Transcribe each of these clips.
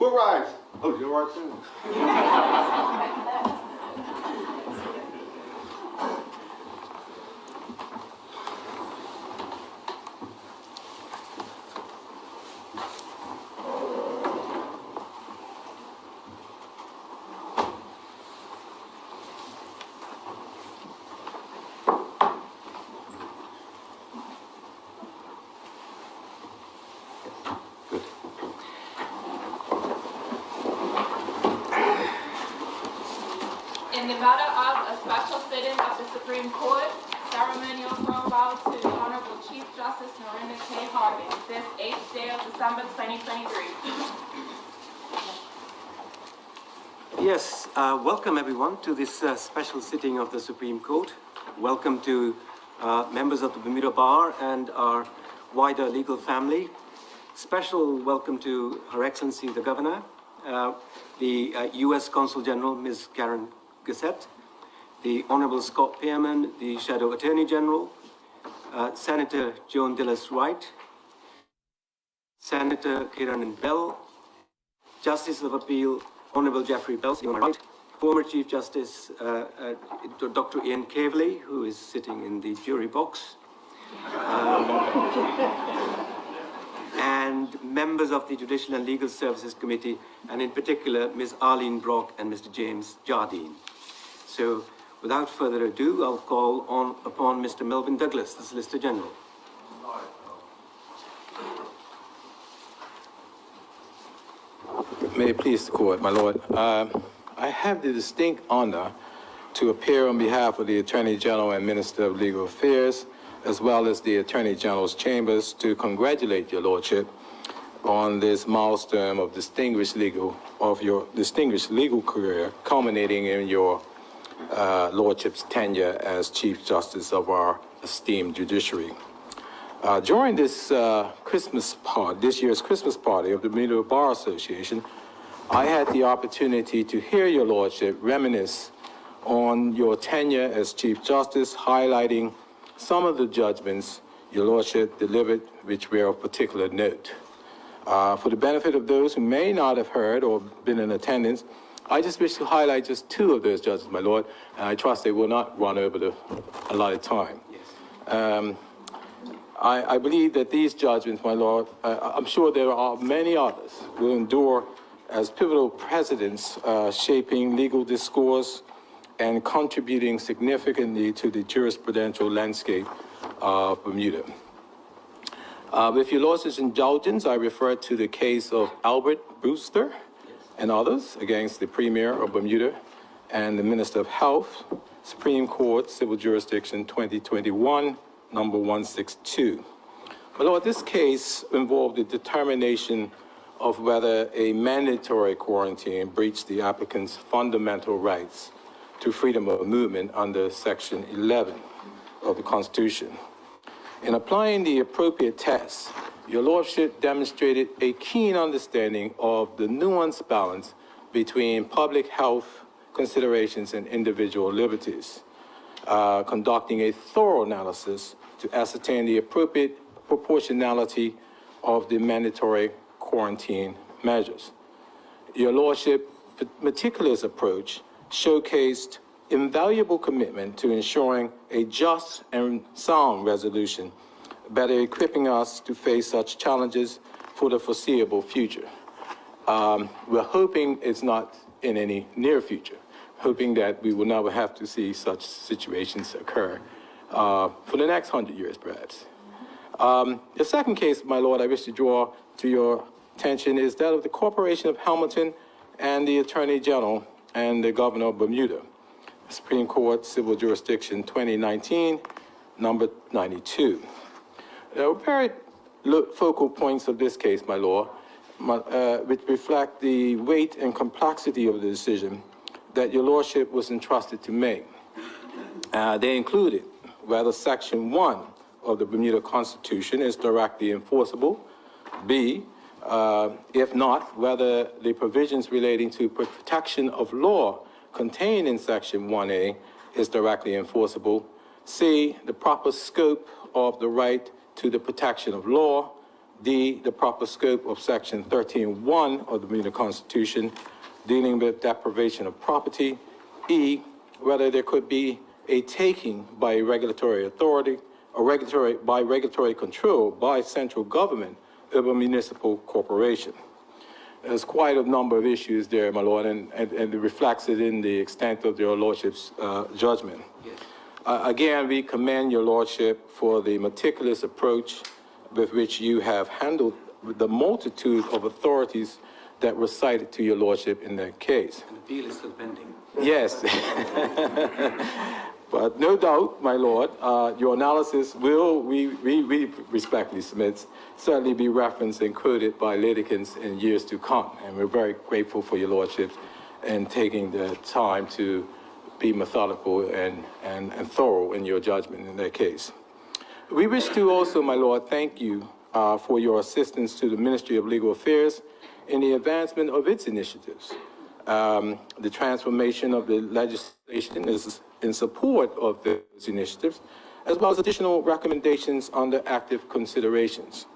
Who arrives? Oh, you arrived soon. In the matter of a special sitting of the Supreme Court, ceremonial throne bow to the Honorable Chief Justice Norinda K. Harvey, this 8th day of December 2023. Yes, welcome everyone to this special sitting of the Supreme Court. Welcome to members of the Bermuda Bar and our wider legal family. Special welcome to Her Excellency the Governor, the U.S. Consul General, Ms. Karen Gissett, the Honorable Scott Pearman, the Shadow Attorney General, Senator Joan Dillis-Wright, Senator Kieran Bell, Justice of Appeal, Honorable Jeffrey Bell, on my right, former Chief Justice Dr. Ian Caveley, who is sitting in the jury box, and members of the Judicial and Legal Services Committee, and in particular, Ms. Arlene Brock and Mr. James Jardine. So, without further ado, I'll call upon Mr. Melvin Douglas, the Solicitor General. May it please the court, my lord. I have the distinct honor to appear on behalf of the Attorney General and Minister of Legal Affairs, as well as the Attorney General's chambers, to congratulate your lordship on this milestone of your distinguished legal career, culminating in your lordship's tenure as Chief Justice of our esteemed judiciary. During this this year's Christmas party of the Bermuda Bar Association, I had the opportunity to hear your lordship reminisce on your tenure as Chief Justice, highlighting some of the judgments your lordship delivered which were of particular note. For the benefit of those who may not have heard or been in attendance, I just wish to highlight just two of those judgments, my lord, and I trust they will not run over the allotted time. Yes. I believe that these judgments, my lord, I'm sure there are many others, will endure as pivotal precedents shaping legal discourse and contributing significantly to the jurisprudential landscape of Bermuda. With your lordship's indulgence, I refer to the case of Albert Brewster and others against the Premier of Bermuda and the Minister of Health, Supreme Court, Civil Jurisdiction 2021, number 162. My lord, this case involved the determination of whether a mandatory quarantine breached the applicant's fundamental rights to freedom of movement under Section 11 of the Constitution. In applying the appropriate tests, your lordship demonstrated a keen understanding of the nuanced balance between public health considerations and individual liberties, conducting a thorough analysis to ascertain the appropriate proportionality of the mandatory quarantine measures. Your lordship's meticulous approach showcased invaluable commitment to ensuring a just and sound resolution, better equipping us to face such challenges for the foreseeable future. We're hoping it's not in any near future, hoping that we will never have to see such situations occur for the next 100 years, perhaps. The second case, my lord, I wish to draw to your attention is that of the Corporation of Hamilton and the Attorney General and the Governor of Bermuda, Supreme Court, Civil Jurisdiction 2019, number 92. There are very focal points of this case, my lord, which reflect the weight and complexity of the decision that your lordship was entrusted to make. They included whether Section 1 of the Bermuda Constitution is directly enforceable, B, if not, whether the provisions relating to protection of law contained in Section 1A is directly enforceable, C, the proper scope of the right to the protection of law, D, the proper scope of Section 13(1) of the Bermuda Constitution dealing with deprivation of property. E, whether there could be a taking by a regulatory authority or regulatory control by central government of a municipal corporation. There's quite a number of issues there, my lord, and it reflects it in the extent of your lordship's judgment. Yes. Again, we commend your lordship for the meticulous approach with which you have handled the multitude of authorities that were cited to your lordship in that case. And the appeal is still pending. Yes. But no doubt, my lord, your analysis will, we respectfully submit, certainly be referenced and quoted by litigants in years to come. And we're very grateful for your lordship in taking the time to be methodical and thorough in your judgment in that case. We wish to also, my lord, thank you for your assistance to the Ministry of Legal Affairs in the advancement of its initiatives. The transformation of the legislation is in support of those initiatives, as well as additional recommendations under active considerations.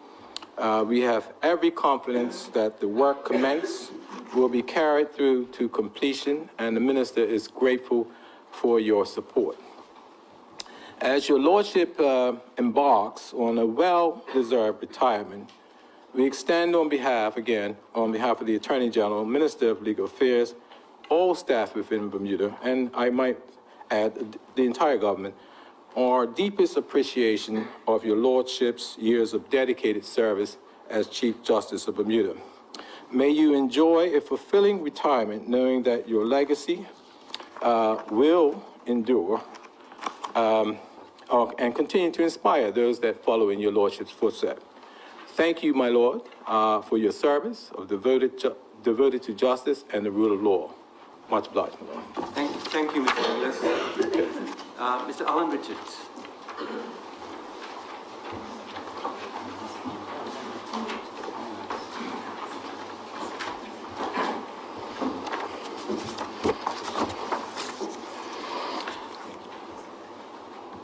We have every confidence that the work commenced will be carried through to completion, and the minister is grateful for your support. As your lordship embarks on a well-deserved retirement, we extend on behalf of the Attorney General, Minister of Legal Affairs, all staff within Bermuda, and I might add the entire government, our deepest appreciation of your lordship's years of dedicated service as Chief Justice of Bermuda. May you enjoy a fulfilling retirement, knowing that your legacy will endure and continue to inspire those that follow in your lordship's footsteps. Thank you, my lord, for your service of devoted to justice and the rule of law. Much obliged, my lord. Thank you, Mr. Douglas. Mr. Alan Richards.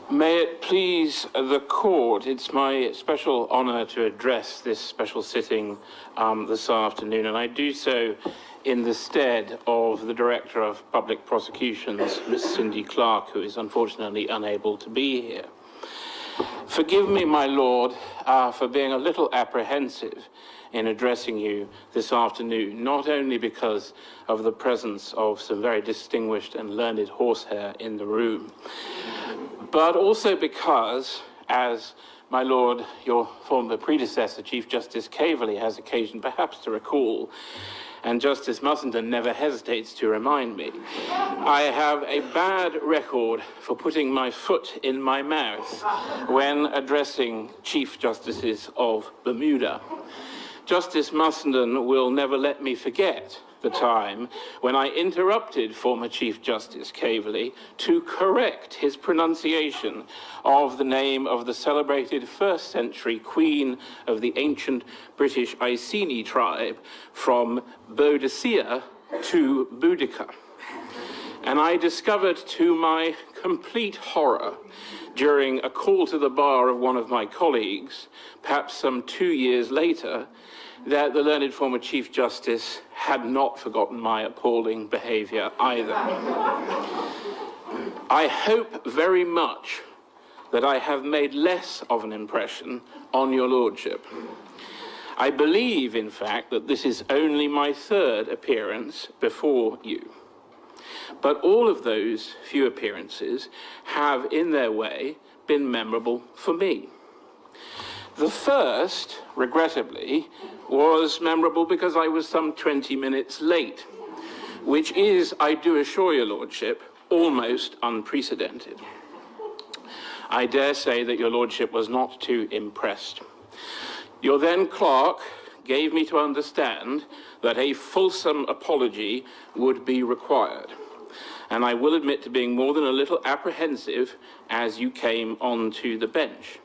May it please the court, it's my special honor to address this special sitting this afternoon, and I do so in the stead of the Director of Public Prosecutions, Ms. Cindy Clark, who is unfortunately unable to be here. Forgive me, my lord, for being a little apprehensive in addressing you this afternoon, not only because of the presence of some very distinguished and learned horsehair in the room, but also because, as my lord, your former predecessor, Chief Justice Caverley, has occasion perhaps to recall, and Justice Mussenden never hesitates to remind me, I have a bad record for putting my foot in my mouth when addressing Chief Justices of Bermuda. Justice Mussenden will never let me forget the time when I interrupted former Chief Justice Caverley to correct his pronunciation of the name of the celebrated first century queen of the ancient British Iceni tribe from Boadicea to Boudica. And I discovered to my complete horror during a call to the bar of one of my colleagues, perhaps some 2 years later, that the learned former Chief Justice had not forgotten my appalling behavior either. I hope very much that I have made less of an impression on your lordship. I believe, in fact, that this is only my third appearance before you. But all of those few appearances have, in their way, been memorable for me. The first, regrettably, was memorable because I was some 20 minutes late, which is, I do assure your lordship, almost unprecedented. I dare say that your lordship was not too impressed. Your then clerk gave me to understand that a fulsome apology would be required, and I will admit to being more than a little apprehensive as you came onto the bench.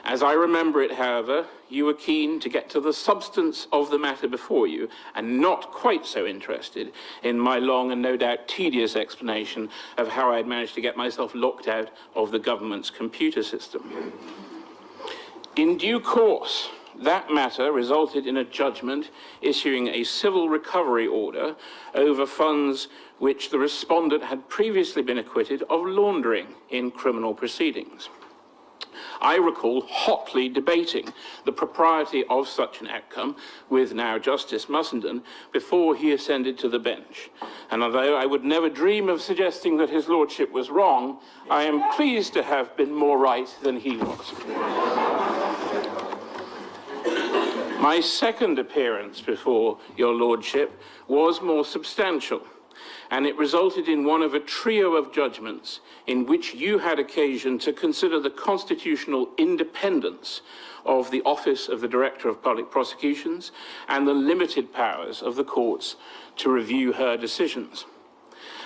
As I remember it, however, you were keen to get to the substance of the matter before you, and not quite so interested in my long and no doubt tedious explanation of how I had managed to get myself locked out of the government's computer system. In due course, that matter resulted in a judgment issuing a civil recovery order over funds which the respondent had previously been acquitted of laundering in criminal proceedings. I recall hotly debating the propriety of such an outcome with now Justice Mussenden before he ascended to the bench. And although I would never dream of suggesting that his lordship was wrong, I am pleased to have been more right than he was. My second appearance before your lordship was more substantial, and it resulted in one of a trio of judgments in which you had occasion to consider the constitutional independence of the Office of the Director of Public Prosecutions and the limited powers of the courts to review her decisions.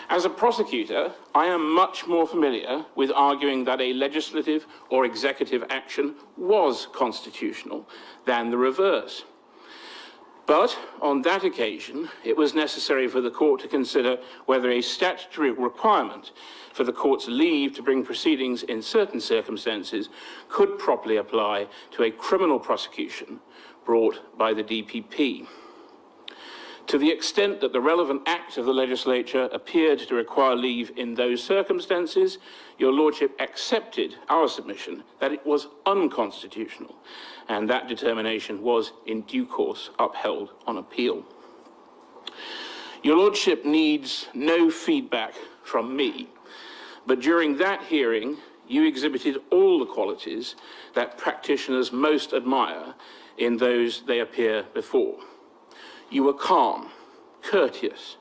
As a prosecutor, I am much more familiar with arguing that a legislative or executive action was constitutional than the reverse. But on that occasion, it was necessary for the court to consider whether a statutory requirement for the court's leave to bring proceedings in certain circumstances could properly apply to a criminal prosecution brought by the DPP. To the extent that the relevant act of the legislature appeared to require leave in those circumstances, your lordship accepted our submission that it was unconstitutional, and that determination was in due course upheld on appeal. Your lordship needs no feedback from me, but during that hearing, you exhibited all the qualities that practitioners most admire in those they appear before. You were calm, courteous,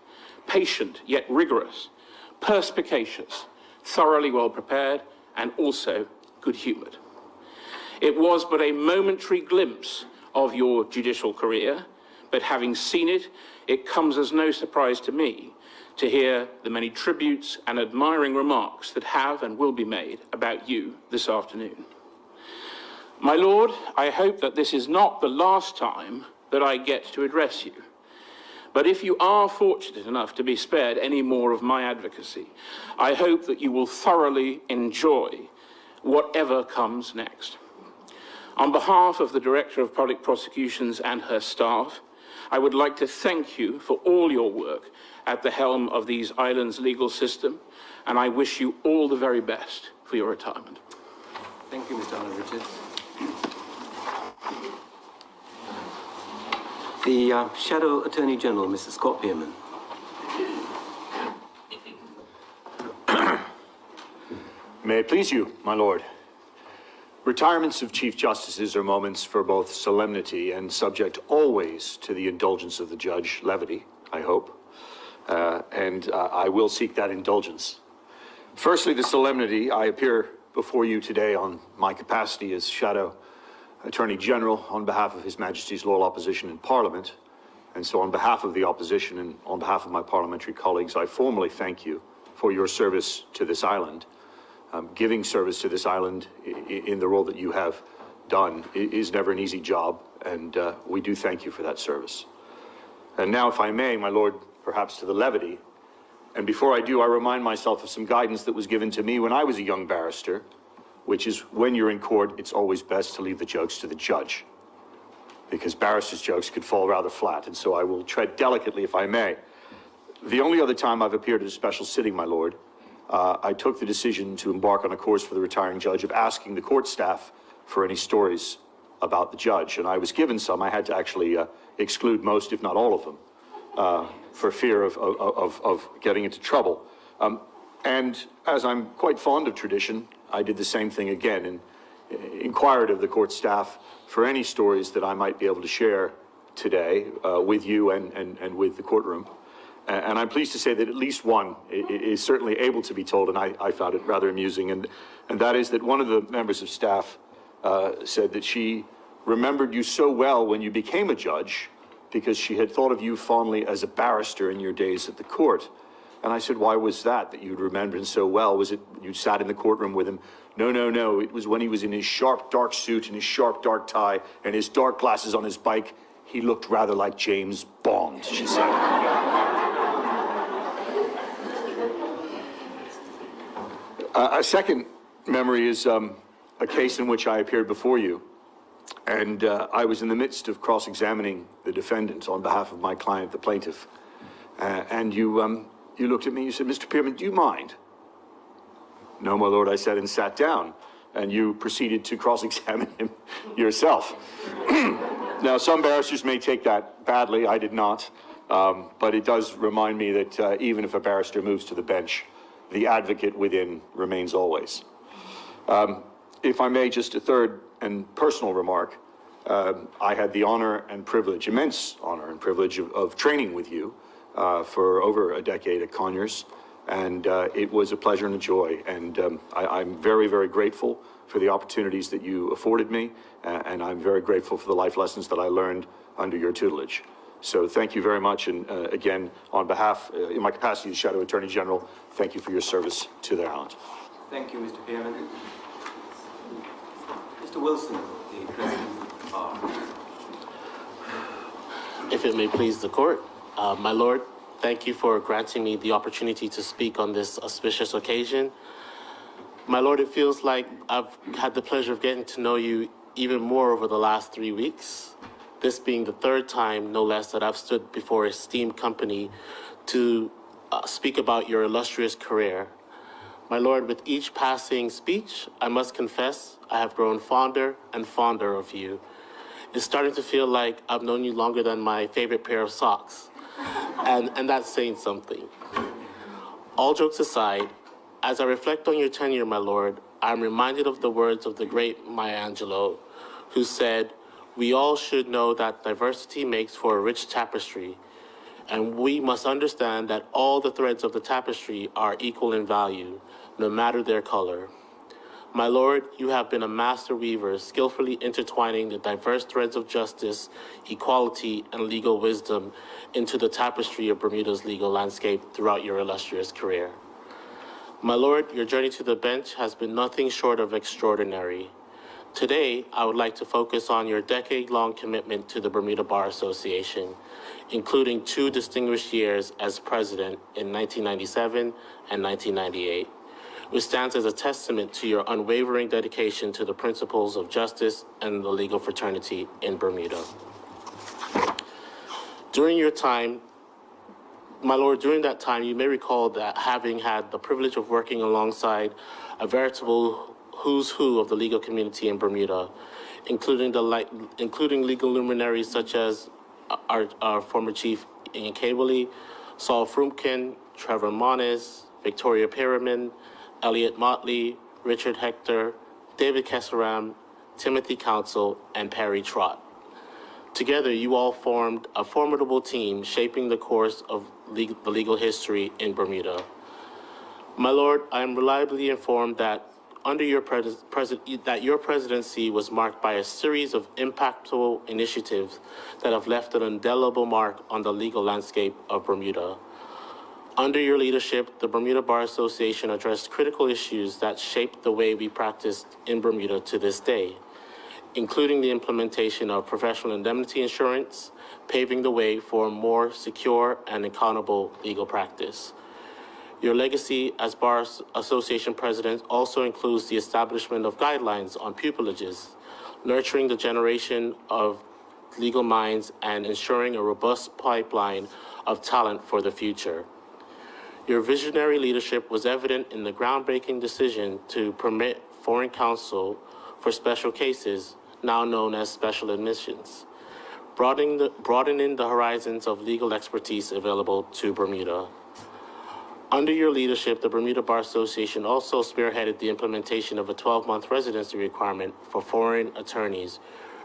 patient yet rigorous, perspicacious, thoroughly well prepared, and also good-humoured. It was but a momentary glimpse of your judicial career, but having seen it, it comes as no surprise to me to hear the many tributes and admiring remarks that have and will be made about you this afternoon. My lord, I hope that this is not the last time that I get to address you. But if you are fortunate enough to be spared any more of my advocacy, I hope that you will thoroughly enjoy whatever comes next. On behalf of the Director of Public Prosecutions and her staff, I would like to thank you for all your work at the helm of these islands' legal system, and I wish you all the very best for your retirement. Thank you, Mr. Allen Richards. The Shadow Attorney General, Mr. Scott Bierman. May it please you, my lord. Retirements of Chief Justices are moments for both solemnity and subject always to the indulgence of the judge, levity, I hope. I will seek that indulgence. Firstly, the solemnity. I appear before you today on my capacity as Shadow Attorney General on behalf of His Majesty's loyal opposition in Parliament. And so on behalf of the opposition and on behalf of my parliamentary colleagues, I formally thank you for your service to this island. Giving service to this island in the role that you have done is never an easy job, and we do thank you for that service. And now, if I may, my lord, perhaps to the levity, and before I do, I remind myself of some guidance that was given to me when I was a young barrister, which is when you're in court, it's always best to leave the jokes to the judge, because barristers' jokes could fall rather flat, and so I will tread delicately if I may. The only other time I've appeared at a special sitting, my lord, I took the decision to embark on a course for the retiring judge of asking the court staff for any stories about the judge, and I was given some. I had to actually exclude most, if not all of them, for fear of getting into trouble. And as I'm quite fond of tradition, I did the same thing again and inquired of the court staff for any stories that I might be able to share today with you and with the courtroom. And I'm pleased to say that at least one is certainly able to be told, and I found it rather amusing, and that is that one of the members of staff said that she remembered you so well when you became a judge because she had thought of you fondly as a barrister in your days at the court. And I said, why was that you'd remembered him so well? Was it you sat in the courtroom with him? No. It was when he was in his sharp, dark suit and his sharp, dark tie and his dark glasses on his bike. He looked rather like James Bond, she said. A second memory is a case in which I appeared before you And I was in the midst of cross-examining the defendant on behalf of my client, the plaintiff. And you looked at me, you said, Mr. Pearman, do you mind? No, my lord, I said, and sat down. And you proceeded to cross-examine him yourself. Now, some barristers may take that badly. I did not. But it does remind me that even if a barrister moves to the bench, the advocate within remains always. If I may, just a third and personal remark. I had the honor and privilege, immense honor and privilege of training with you for over a decade at Conyers. And it was a pleasure and a joy. And I'm very, very grateful for the opportunities that you afforded me. And I'm very grateful for the life lessons that I learned under your tutelage. So thank you very much. And again, on behalf, in my capacity as Shadow Attorney General, thank you for your service to the Island. Thank you, Mr. Pearman. Mr. Wilson, the President of the Bar. If it may please the court, my lord, thank you for granting me the opportunity to speak on this auspicious occasion. My lord, it feels like I've had the pleasure of getting to know you even more over the last 3 weeks. This being the third time, no less, that I've stood before a esteemed company to speak about your illustrious career. My lord, with each passing speech, I must confess I have grown fonder and fonder of you. It's starting to feel like I've known you longer than my favorite pair of socks. And that's saying something. All jokes aside, as I reflect on your tenure, my lord, I'm reminded of the words of the great Maya Angelou, who said, "We all should know that diversity makes for a rich tapestry, and we must understand that all the threads of the tapestry are equal in value, no matter their color." My lord, you have been a master weaver, skillfully intertwining the diverse threads of justice, equality, and legal wisdom into the tapestry of Bermuda's legal landscape throughout your illustrious career. My lord, your journey to the bench has been nothing short of extraordinary. Today, I would like to focus on your decade-long commitment to the Bermuda Bar Association, including 2 distinguished years as president in 1997 and 1998, which stands as a testament to your unwavering dedication to the principles of justice and the legal fraternity in Bermuda. During your time, my lord, during that time, you may recall that having had the privilege of working alongside a veritable who's who of the legal community in Bermuda, including legal luminaries such as our former chief Ian Cabley, Saul Frumkin, Trevor Moniz, Victoria Perriman, Elliot Motley, Richard Hector, David Keseram, Timothy Council, and Perry Trott. Together, you all formed a formidable team shaping the course of the legal history in Bermuda. My lord, I am reliably informed that under your presidency was marked by a series of impactful initiatives that have left an indelible mark on the legal landscape of Bermuda. Under your leadership, the Bermuda Bar Association addressed critical issues that shaped the way we practiced in Bermuda to this day, including the implementation of professional indemnity insurance, paving the way for a more secure and accountable legal practice. Your legacy as Bar Association president also includes the establishment of guidelines on pupilages, nurturing the generation of legal minds and ensuring a robust pipeline of talent for the future. Your visionary leadership was evident in the groundbreaking decision to permit foreign counsel for special cases, now known as special admissions, broadening the horizons of legal expertise available to Bermuda. Under your leadership, the Bermuda Bar Association also spearheaded the implementation of a 12-month residency requirement for foreign attorneys,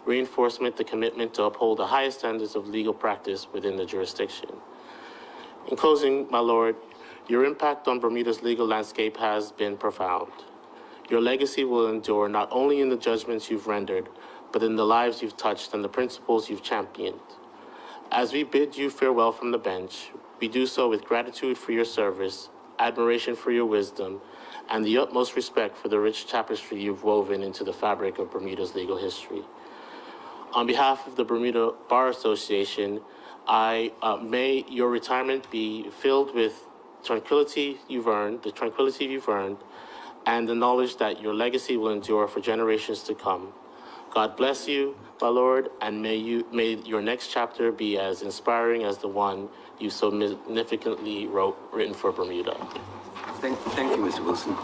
reinforcing the commitment to uphold the highest standards of legal practice within the jurisdiction. In closing, my lord, your impact on Bermuda's legal landscape has been profound. Your legacy will endure not only in the judgments you've rendered, but in the lives you've touched and the principles you've championed. As we bid you farewell from the bench, we do so with gratitude for your service, admiration for your wisdom, and the utmost respect for the rich tapestry you've woven into the fabric of Bermuda's legal history. On behalf of the Bermuda Bar Association, may your retirement be filled with the tranquility you've earned, and the knowledge that your legacy will endure for generations to come. God bless you, my Lord, and may your next chapter be as inspiring as the one you so significantly written for Bermuda. Thank you, Mr. Wilson.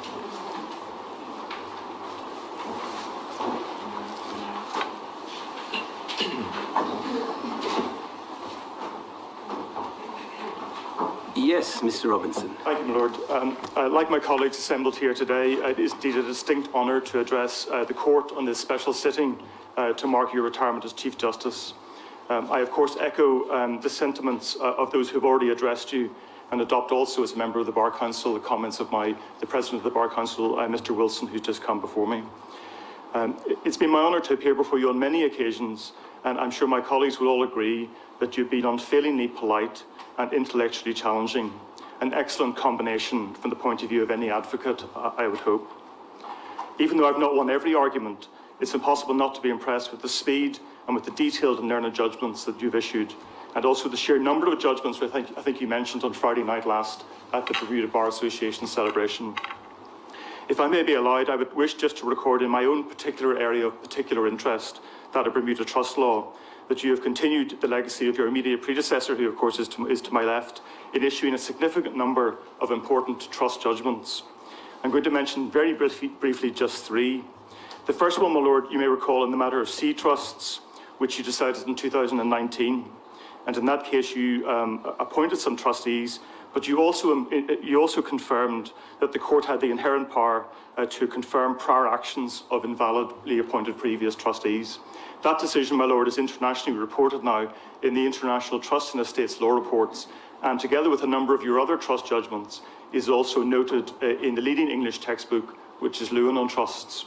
Yes, Mr. Robinson. Thank you, my Lord. Like my colleagues assembled here today, it is indeed a distinct honour to address the court on this special sitting to mark your retirement as Chief Justice. I, of course, echo the sentiments of those who have already addressed you and adopt also as a member of the Bar Council the comments of the President of the Bar Council, Mr. Wilson, who's just come before me. It's been my honour to appear before you on many occasions, and I'm sure my colleagues will all agree that you've been unfailingly polite and intellectually challenging, an excellent combination from the point of view of any advocate, I would hope. Even though I've not won every argument, it's impossible not to be impressed with the speed and with the detailed and learned judgments that you've issued, and also the sheer number of judgments I think you mentioned on Friday night last at the Bermuda Bar Association celebration. If I may be allowed, I would wish just to record in my own particular area of particular interest, that of Bermuda trust law, that you have continued the legacy of your immediate predecessor, who of course is to my left, in issuing a significant number of important trust judgments. I'm going to mention very briefly just three. The first one, my Lord, you may recall in the matter of sea trusts, which you decided in 2019. And in that case, you appointed some trustees, but you also confirmed that the court had the inherent power to confirm prior actions of invalidly appointed previous trustees. That decision, my Lord, is internationally reported now in the International Trust and Estates Law Reports, and together with a number of your other trust judgments, is also noted in the leading English textbook, which is Lewin on Trusts.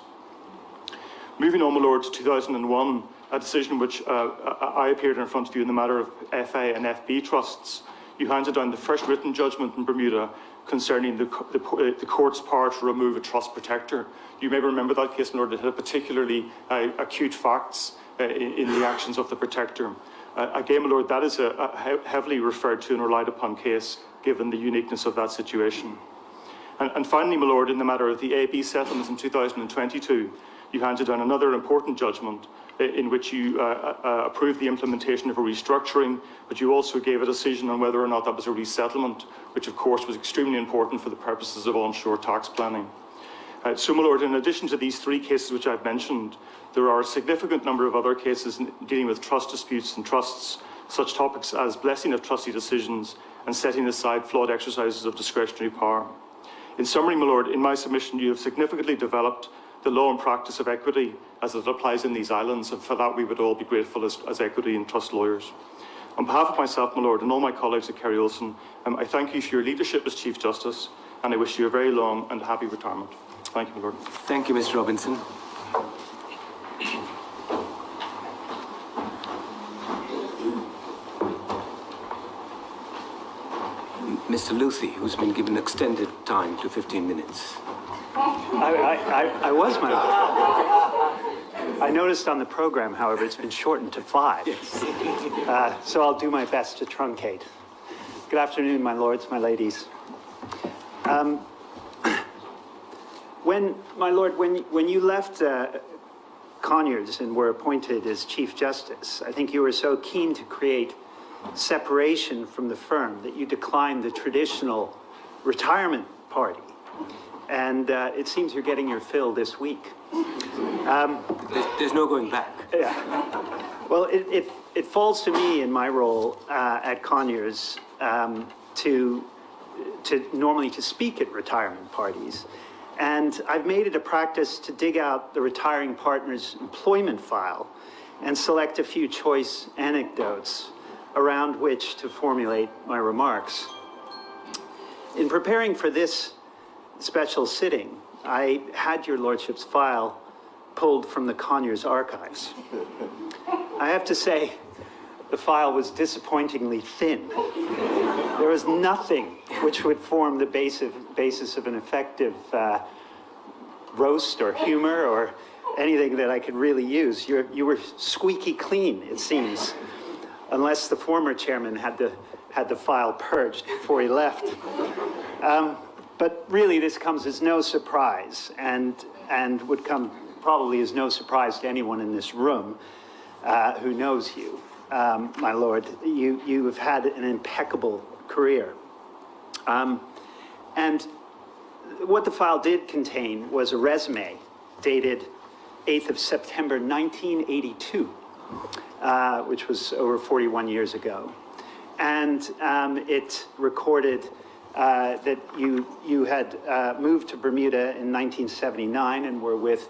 Moving on, my Lord, to 2001, a decision which I appeared in front of you in the matter of FA and FB trusts. You handed down the first written judgment in Bermuda concerning the court's power to remove a trust protector. You may remember that case, my Lord, that had particularly acute facts in the actions of the protector. Again, my Lord, that is a heavily referred to and relied upon case, given the uniqueness of that situation. And finally, my Lord, in the matter of the AB settlements in 2022, you handed down another important judgment in which you approved the implementation of a restructuring, but you also gave a decision on whether or not that was a resettlement, which of course was extremely important for the purposes of onshore tax planning. So, my Lord, in addition to these three cases which I've mentioned, there are a significant number of other cases dealing with trust disputes and trusts, such topics as blessing of trustee decisions and setting aside flawed exercises of discretionary power. In summary, my Lord, in my submission, you have significantly developed the law and practice of equity as it applies in these islands, and for that we would all be grateful as equity and trust lawyers. On behalf of myself, my Lord, and all my colleagues at Kerry Olsen, I thank you for your leadership as Chief Justice, and I wish you a very long and happy retirement. Thank you, my Lord. Thank you, Mr. Robinson. Mr. Lucy, who's been given extended time to 15 minutes. I was, my lord. I noticed on the program, however, it's been shortened to 5. Yes. So I'll do my best to truncate. Good afternoon, my lords, my ladies. My lord, when you left Conyers and were appointed as Chief Justice, I think you were so keen to create separation from the firm that you declined the traditional retirement party. And it seems you're getting your fill this week. There's no going back. Yeah. Well, it falls to me in my role at Conyers to normally to speak at retirement parties. And I've made it a practice to dig out the retiring partner's employment file and select a few choice anecdotes around which to formulate my remarks. In preparing for this special sitting, I had your lordship's file pulled from the Conyers archives. I have to say, the file was disappointingly thin. There was nothing which would form the basis of an effective roast or humor or anything that I could really use. You were squeaky clean, it seems, unless the former chairman had the file purged before he left. But really, this comes as no surprise and would come probably is no surprise to anyone in this room who knows you, my lord. You have had an impeccable career. And what the file did contain was a resume dated 8th of September 1982, which was over 41 years ago. And it recorded that you had moved to Bermuda in 1979 and were with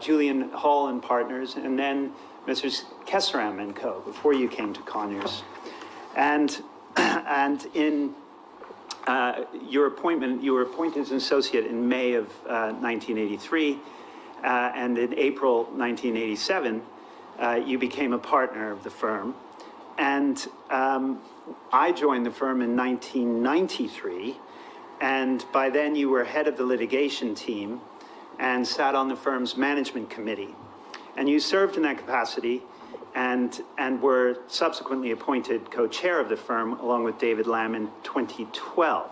Julian Hall and Partners, and then Messrs. Kesseram and Co. before you came to Conyers. And in your appointment, you were appointed as an associate in May of 1983, and in April 1987, you became a partner of the firm. And I joined the firm in 1993, and by then you were head of the litigation team and sat on the firm's management committee. And you served in that capacity and were subsequently appointed co-chair of the firm along with David Lamb in 2012.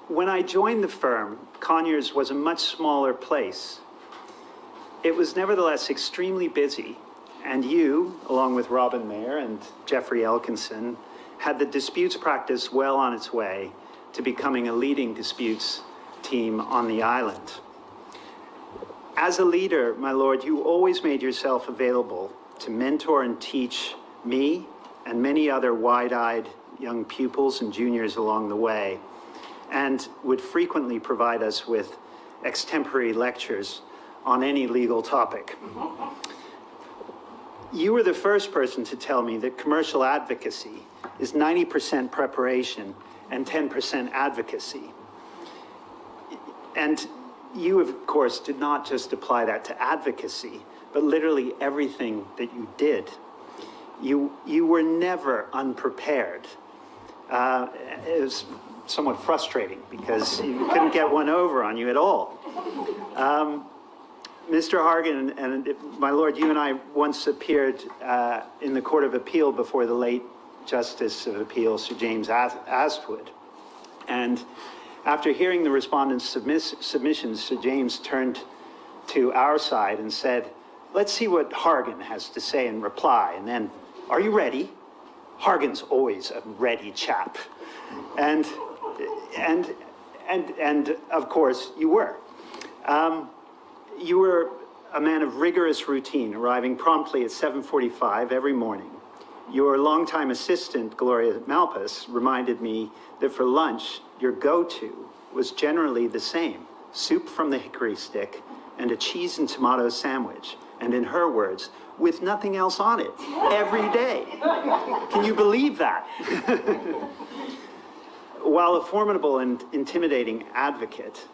When I joined the firm, Conyers was a much smaller place. It was nevertheless extremely busy, and you, along with Robin Mayer and Jeffrey Elkinson, had the disputes practice well on its way to becoming a leading disputes team on the island. As a leader, my lord, you always made yourself available to mentor and teach me and many other wide-eyed young pupils and juniors along the way, and would frequently provide us with extempore lectures on any legal topic. You were the first person to tell me that commercial advocacy is 90% preparation and 10% advocacy. And you, of course, did not just apply that to advocacy, but literally everything that you did. You were never unprepared. It was somewhat frustrating because you couldn't get one over on you at all. Mr. Hargan and my lord, you and I once appeared in the Court of Appeal before the late Justice of Appeal, Sir James Astwood. And after hearing the respondents' submissions, Sir James turned to our side and said, "Let's see what Hargan has to say in reply." And then, "Are you ready?" Hargan's always a ready chap. And of course, you were. You were a man of rigorous routine, arriving promptly at 7:45 every morning. Your longtime assistant, Gloria Malpas, reminded me that for lunch, your go-to was generally the same: soup from the hickory stick and a cheese and tomato sandwich, and in her words, with nothing else on it, every day. Can you believe that? While a formidable and intimidating advocate,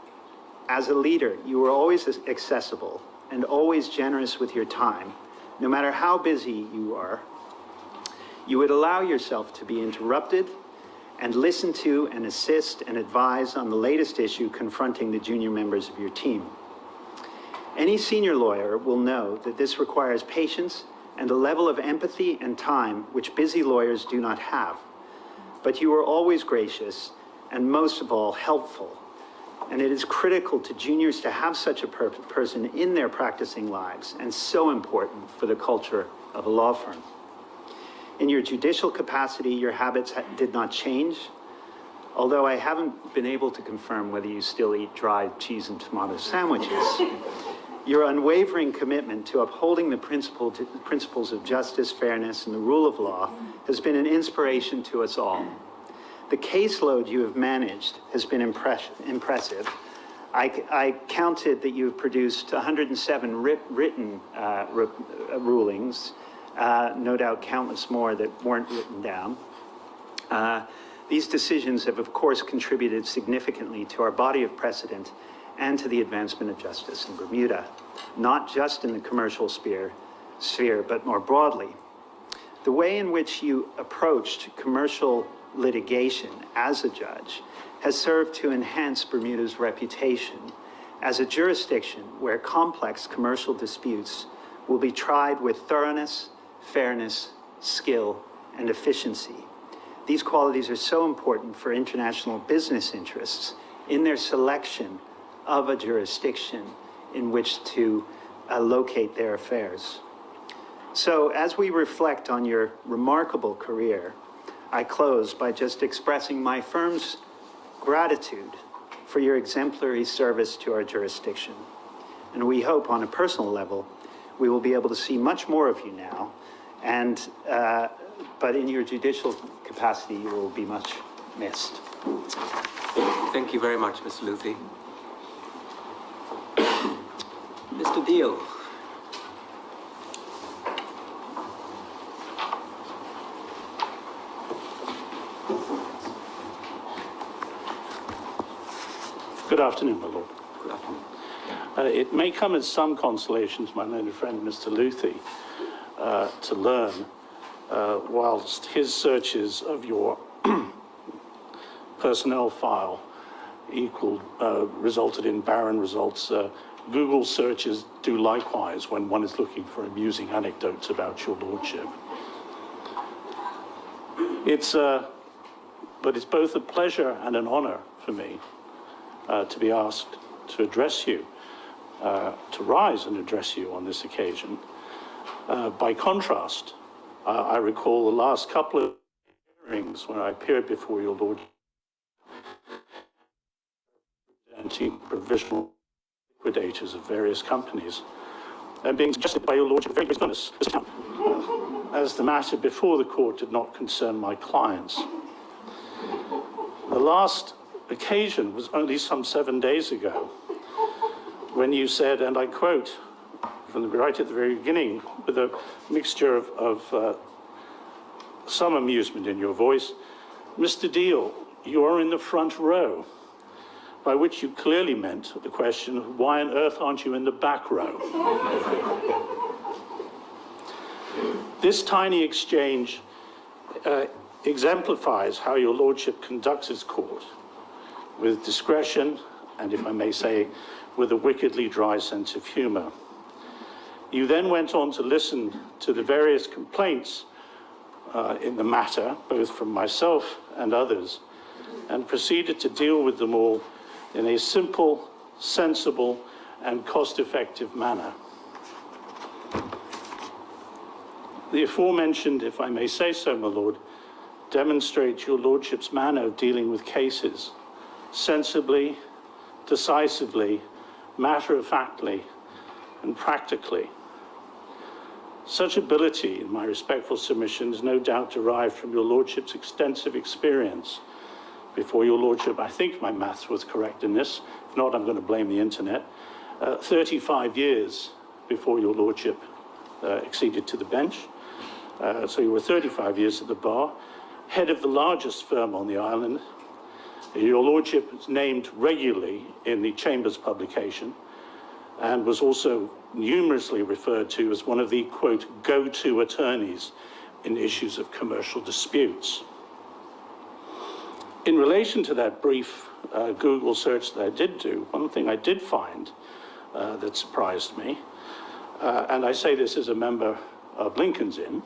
as a leader, you were always accessible and always generous with your time. No matter how busy you are, you would allow yourself to be interrupted and listen to and assist and advise on the latest issue confronting the junior members of your team. Any senior lawyer will know that this requires patience and a level of empathy and time which busy lawyers do not have. But you are always gracious and most of all helpful. And it is critical to juniors to have such a person in their practicing lives, and so important for the culture of a law firm. In your judicial capacity, your habits did not change, although I haven't been able to confirm whether you still eat dry cheese and tomato sandwiches. Your unwavering commitment to upholding the principles of justice, fairness, and the rule of law has been an inspiration to us all. The caseload you have managed has been impressive. I counted that you have produced 107 written rulings, no doubt countless more that weren't written down. These decisions have, of course, contributed significantly to our body of precedent and to the advancement of justice in Bermuda, not just in the commercial sphere, but more broadly. The way in which you approached commercial litigation as a judge has served to enhance Bermuda's reputation as a jurisdiction where complex commercial disputes will be tried with thoroughness, fairness, skill, and efficiency. These qualities are so important for international business interests in their selection of a jurisdiction in which to locate their affairs. So as we reflect on your remarkable career, I close by just expressing my firm's gratitude for your exemplary service to our jurisdiction. And we hope on a personal level, we will be able to see much more of you now, and, but in your judicial capacity, you will be much missed. Thank you very much, Mr. Luthi. Mr. Deal. Good afternoon, my lord. Good afternoon. It may come as some consolation to my learned friend, Mr. Luthi, to learn, whilst his searches of your personnel file resulted in barren results, Google searches do likewise when one is looking for amusing anecdotes about your lordship. But it's both a pleasure and an honor for me to be asked to address you, to rise and address you on this occasion. By contrast, I recall the last couple of hearings when I appeared before your lordship, provisional liquidators of various companies, and being suggested by your lordship very honest, as the matter before the court did not concern my clients. The last occasion was only some 7 days ago, when you said, and I quote from right at the very beginning, with a mixture of some amusement in your voice, "Mr. Deal, you are in the front row," by which you clearly meant the question, why on earth aren't you in the back row? This tiny exchange exemplifies how your lordship conducts its court, with discretion, and if I may say, with a wickedly dry sense of humor. You then went on to listen to the various complaints in the matter, both from myself and others, and proceeded to deal with them all in a simple, sensible, and cost-effective manner. The aforementioned, if I may say so, my lord, demonstrates your lordship's manner of dealing with cases sensibly, decisively, matter-of-factly, and practically. Such ability, in my respectful submission, is no doubt derived from your lordship's extensive experience before your lordship. I think my maths was correct in this. If not, I'm going to blame the internet. 35 years before your lordship acceded to the bench. So you were 35 years at the bar, head of the largest firm on the island. Your lordship is named regularly in the Chamber's publication and was also numerously referred to as one of the, quote, go-to attorneys in issues of commercial disputes. In relation to that brief Google search that I did do, one thing I did find that surprised me, and I say this as a member of Lincoln's Inn,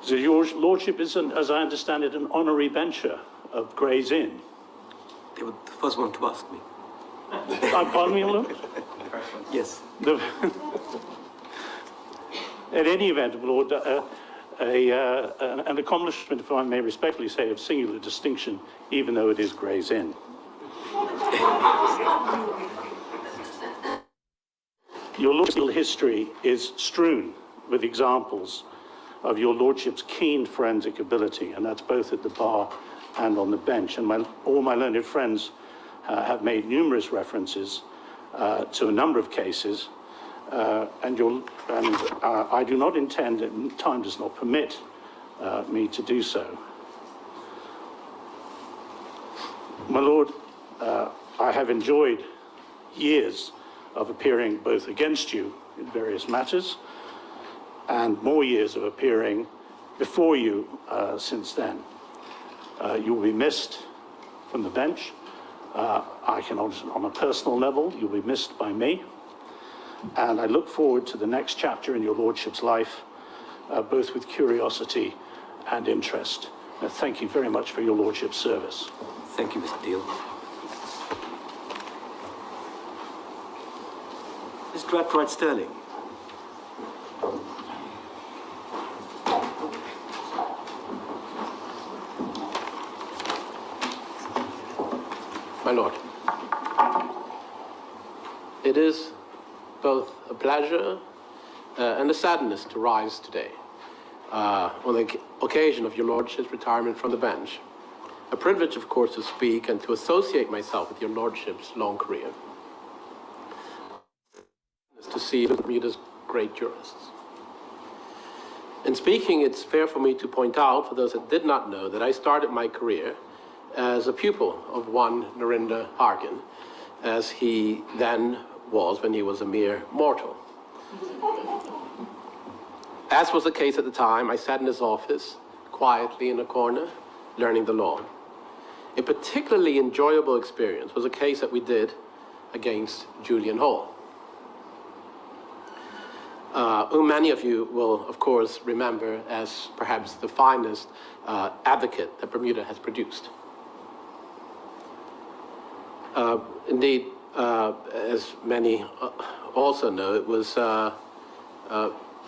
is that your lordship is, as I understand it, an honorary bencher of Gray's Inn. They were the first one to ask me. Pardon me, Lord? Yes. At any event, Lord, an accomplishment, if I may respectfully say, of singular distinction, even though it is Gray's Inn. Your lordship's history is strewn with examples of your lordship's keen forensic ability, and that's both at the bar and on the bench. And all my learned friends have made numerous references to a number of cases, and I do not intend, and time does not permit me to do so. My lord, I have enjoyed years of appearing both against you in various matters and more years of appearing before you since then. You will be missed from the bench. I can, on a personal level, you'll be missed by me. And I look forward to the next chapter in your lordship's life, both with curiosity and interest. Thank you very much for your lordship's service. Thank you, Mr. Deal. Cartwright Sterling. My Lord, it is both a pleasure and a sadness to rise today on the occasion of your Lordship's retirement from the bench. A privilege, of course, to speak and to associate myself with your Lordship's long career. To see Bermuda's great jurists. In speaking, it's fair for me to point out, for those that did not know, that I started my career as a pupil of one Narinder Harkin, as he then was when he was a mere mortal. As was the case at the time, I sat in his office, quietly in a corner, learning the law. A particularly enjoyable experience was a case that we did against Julian Hall, whom many of you will, of course, remember as perhaps the finest advocate that Bermuda has produced. Indeed, as many also know, it was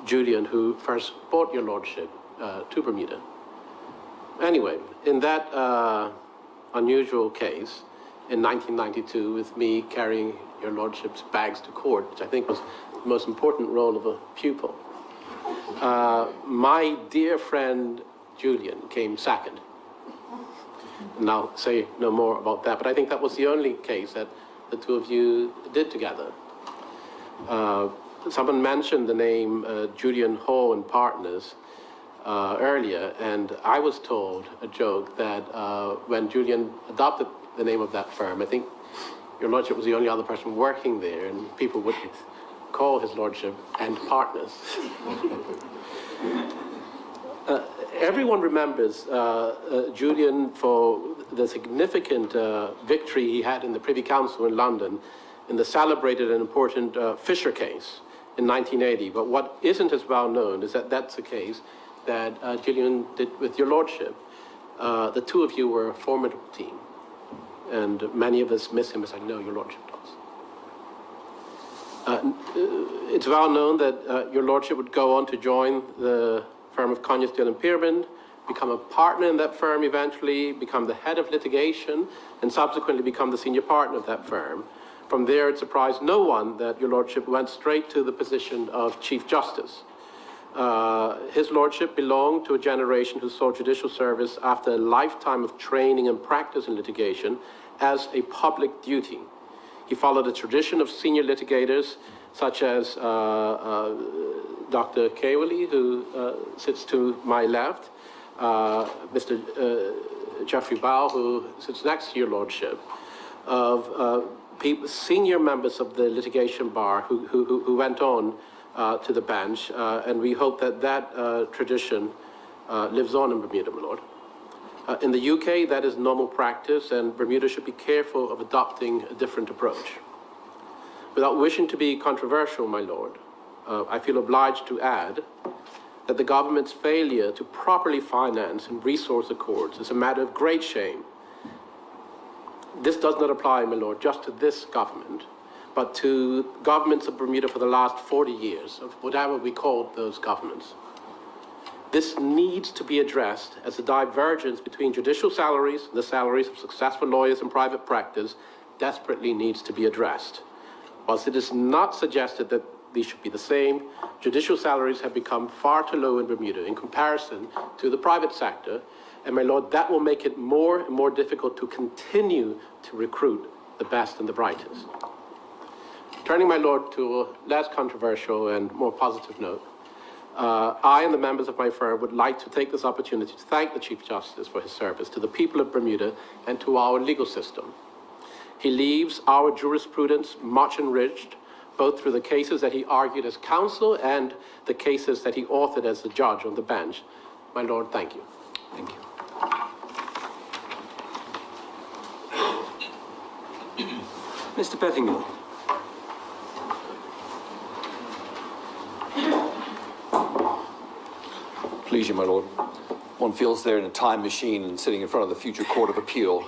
Julian who first brought your Lordship to Bermuda. Anyway, in that unusual case, in 1992, with me carrying your Lordship's bags to court, which I think was the most important role of a pupil, my dear friend Julian came second. And I'll say no more about that, but I think that was the only case that the two of you did together. Someone mentioned the name Julian Hall and Partners earlier, and I was told a joke that when Julian adopted the name of that firm, I think your Lordship was the only other person working there, and people would call his Lordship and Partners. Everyone remembers Julian for the significant victory he had in the Privy Council in London in the celebrated and important Fisher case in 1980. But what isn't as well known is that that's a case that Julian did with your Lordship. The two of you were a formidable team, and many of us miss him, as I know your Lordship does. It's well known that your Lordship would go on to join the firm of Conyers, Dale and Pearman, become a partner in that firm eventually, become the head of litigation, and subsequently become the senior partner of that firm. From there, it surprised no one that your Lordship went straight to the position of Chief Justice. His Lordship belonged to a generation who saw judicial service after a lifetime of training and practice in litigation as a public duty. He followed a tradition of senior litigators such as Dr. Kawley, who sits to my left, Mr. Jeffrey Bow, who sits next to your Lordship, of senior members of the litigation bar who went on to the bench, and we hope that that tradition lives on in Bermuda, my Lord. In the UK, that is normal practice, and Bermuda should be careful of adopting a different approach. Without wishing to be controversial, my Lord, I feel obliged to add that the government's failure to properly finance and resource the courts is a matter of great shame. This does not apply, my Lord, just to this government, but to governments of Bermuda for the last 40 years, of whatever we call those governments. This needs to be addressed as the divergence between judicial salaries and the salaries of successful lawyers in private practice desperately needs to be addressed. Whilst it is not suggested that these should be the same, judicial salaries have become far too low in Bermuda in comparison to the private sector, and my Lord, that will make it more and more difficult to continue to recruit the best and the brightest. Turning, my Lord, to a less controversial and more positive note, I and the members of my firm would like to take this opportunity to thank the Chief Justice for his service to the people of Bermuda and to our legal system. He leaves our jurisprudence much enriched, both through the cases that he argued as counsel and the cases that he authored as a judge on the bench. My Lord, thank you. Thank you. Mr. Pettingill. Please you, my Lord. One feels they're in a time machine and sitting in front of the future Court of Appeal.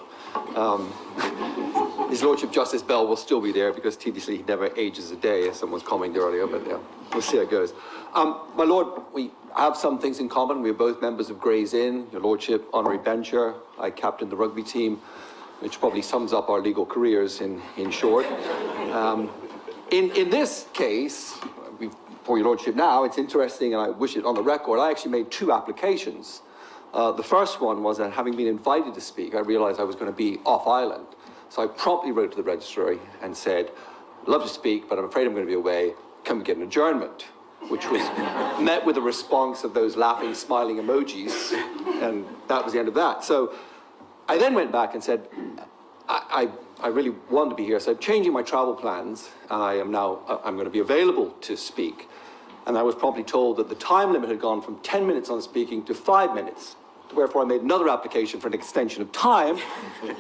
His Lordship Justice Bell will still be there because tediously he never ages a day, as someone's commented earlier, but yeah, we'll see how it goes. My Lord, we have some things in common. We're both members of Gray's Inn, Your Lordship, honorary bencher. I captained the rugby team, which probably sums up our legal careers in short. In this case, for Your Lordship now, it's interesting, and I wish it on the record, I actually made 2 applications. The first one was that having been invited to speak, I realized I was going to be off island. So I promptly wrote to the registry and said, I'd love to speak, but I'm afraid I'm going to be away. Can we get an adjournment? Which was met with a response of those laughing, smiling emojis, and that was the end of that. So I then went back and said, I really want to be here, so I'm changing my travel plans, and I'm going to be available to speak. And I was promptly told that the time limit had gone from 10 minutes on speaking to 5 minutes. Wherefore I made another application for an extension of time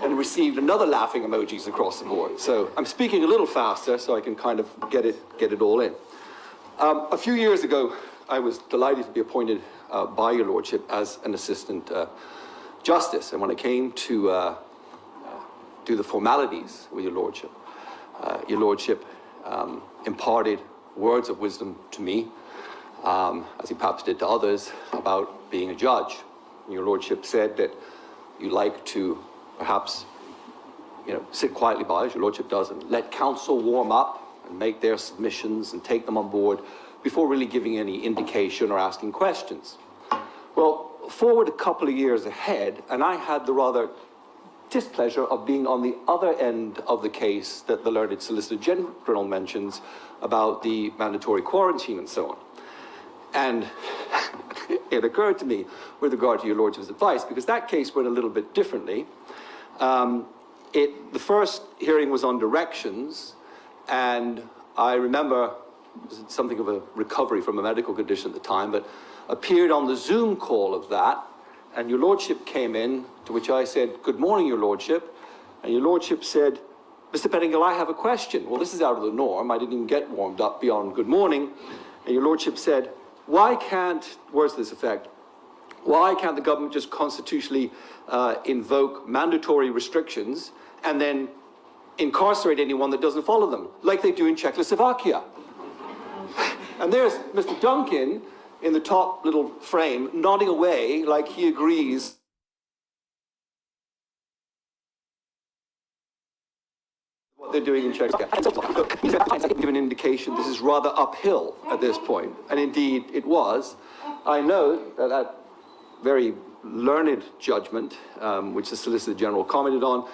and received another laughing emojis across the board. So I'm speaking a little faster so I can kind of get it all in. A few years ago, I was delighted to be appointed by Your Lordship as an assistant justice. And when I came to do the formalities with Your Lordship imparted words of wisdom to me, as he perhaps did to others, about being a judge. Your Lordship said that you like to perhaps, sit quietly by, as Your Lordship does, and let counsel warm up and make their submissions and take them on board before really giving any indication or asking questions. Well, forward a couple of years ahead, and I had the rather displeasure of being on the other end of the case that the learned Solicitor General mentions about the mandatory quarantine and so on. And it occurred to me, with regard to Your Lordship's advice, because that case went a little bit differently. The first hearing was on directions, and I remember it was something of a recovery from a medical condition at the time, but appeared on the Zoom call of that, and Your Lordship came in, to which I said, "Good morning, Your Lordship," and Your Lordship said, "Mr. Pettingill, I have a question." Well, this is out of the norm. I didn't even get warmed up beyond good morning, and Your Lordship said, "Why can't," words to this effect, "why can't the government just constitutionally invoke mandatory restrictions and then incarcerate anyone that doesn't follow them, like they do in Czechoslovakia?" And there's Mr. Duncan in the top little frame, nodding away like he agrees what they're doing in Czechoslovakia. Give an indication this is rather uphill at this point, and indeed it was. I know that very learned judgment, which the Solicitor General commented on,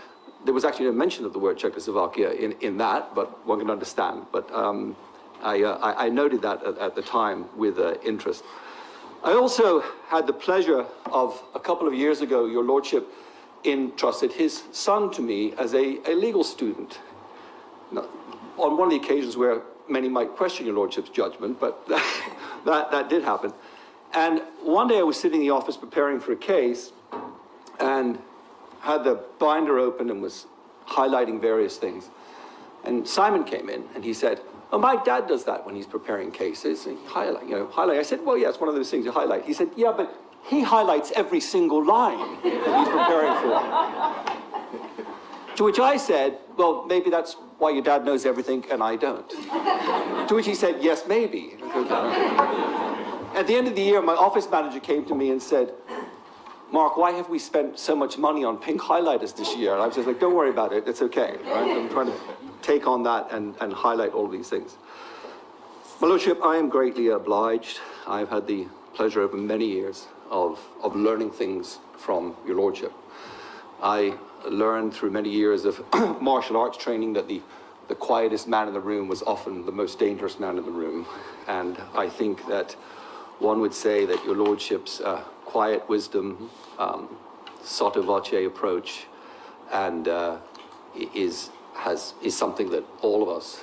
there was actually no mention of the word Czechoslovakia in that, but one can understand. But I noted that at the time with interest. I also had the pleasure of, a couple of years ago, Your Lordship entrusted his son to me as a legal student. Now, on one of the occasions where many might question Your Lordship's judgment, but that did happen. And one day I was sitting in the office preparing for a case and had the binder open and was highlighting various things. And Simon came in and he said, "Oh, my dad does that when he's preparing cases." And he highlight. I said, "Well, yeah, it's one of those things you highlight." He said, "Yeah, but he highlights every single line that he's preparing for." To which I said, "Well, maybe that's why your dad knows everything and I don't." To which he said, "Yes, maybe." At the end of the year, my office manager came to me and said, "Mark, why have we spent so much money on pink highlighters this year?" And I was just like, "Don't worry about it, it's okay." Right? I'm trying to take on that and highlight all of these things. My Lordship, I am greatly obliged. I've had the pleasure over many years of learning things from Your Lordship. I learned through many years of martial arts training that the quietest man in the room was often the most dangerous man in the room. And I think that one would say that Your Lordship's quiet wisdom, sotto voce approach, and is something that all of us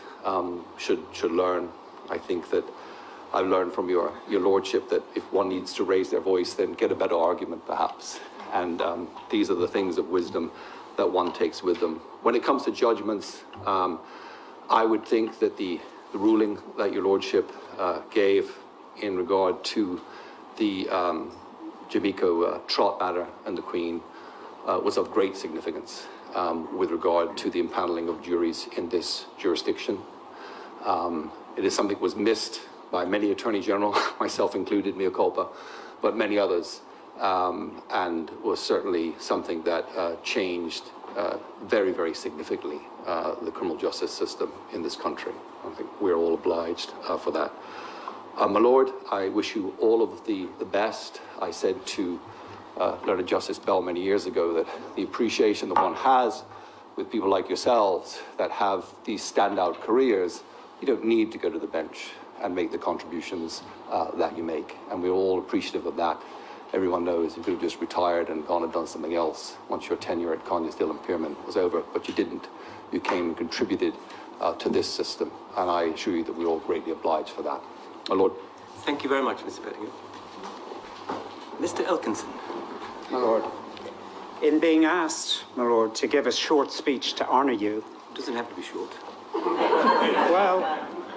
should learn. I think that I've learned from Your Lordship that if one needs to raise their voice, then get a better argument, perhaps. And these are the things of wisdom that one takes with them. When it comes to judgments, I would think that the ruling that Your Lordship gave in regard to the Jamaica trot matter and the Queen was of great significance. with regard to the impaneling of juries in this jurisdiction. It is something that was missed by many Attorney General, myself included, mea culpa, but many others, and was certainly something that changed very, very significantly the criminal justice system in this country. I think we're all obliged for that. My Lord, I wish you all of the best. I said to Learned Justice Bell many years ago that the appreciation that one has with people like yourselves that have these standout careers, you don't need to go to the bench and make the contributions that you make. And we're all appreciative of that. Everyone knows you could have just retired and gone and done something else once your tenure at Conyers, Dillon, Pearman was over, but you didn't. You came and contributed to this system, and I assure you that we're all greatly obliged for that. My Lord. Thank you very much, Mr. Pettingill. Mr. Elkinson. My Lord, in being asked, my Lord, to give a short speech to honour you. It doesn't have to be short. Well,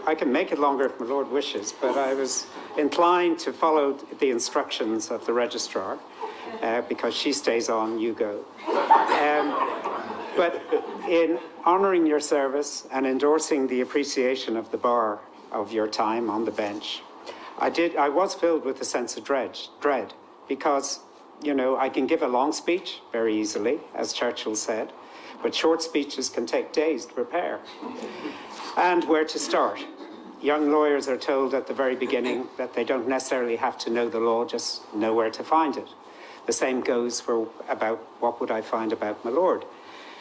I can make it longer if my Lord wishes, but I was inclined to follow the instructions of the registrar, because she stays on, you go. But in honouring your service and endorsing the appreciation of the bar of your time on the bench, I was filled with a sense of dread, because, you know, I can give a long speech very easily, as Churchill said, but short speeches can take days to prepare. And where to start? Young lawyers are told at the very beginning that they don't necessarily have to know the law, just know where to find it. The same goes for about what would I find about my Lord.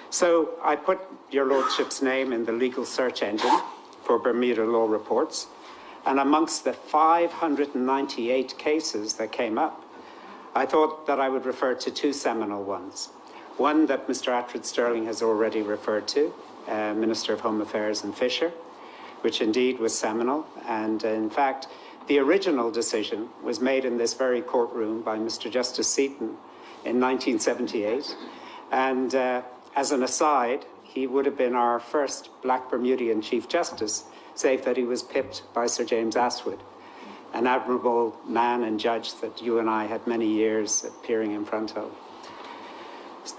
So I put your Lordship's name in the legal search engine for Bermuda law reports, and amongst the 598 cases that came up, I thought that I would refer to two seminal ones. One that Mr. Attwood Sterling has already referred to, Minister of Home Affairs and Fisher, which indeed was seminal. And in fact, the original decision was made in this very courtroom by Mr. Justice Seaton in 1978. And as an aside, he would have been our first Black Bermudian Chief Justice, save that he was pipped by Sir James Astwood, an admirable man and judge that you and I had many years appearing in front of.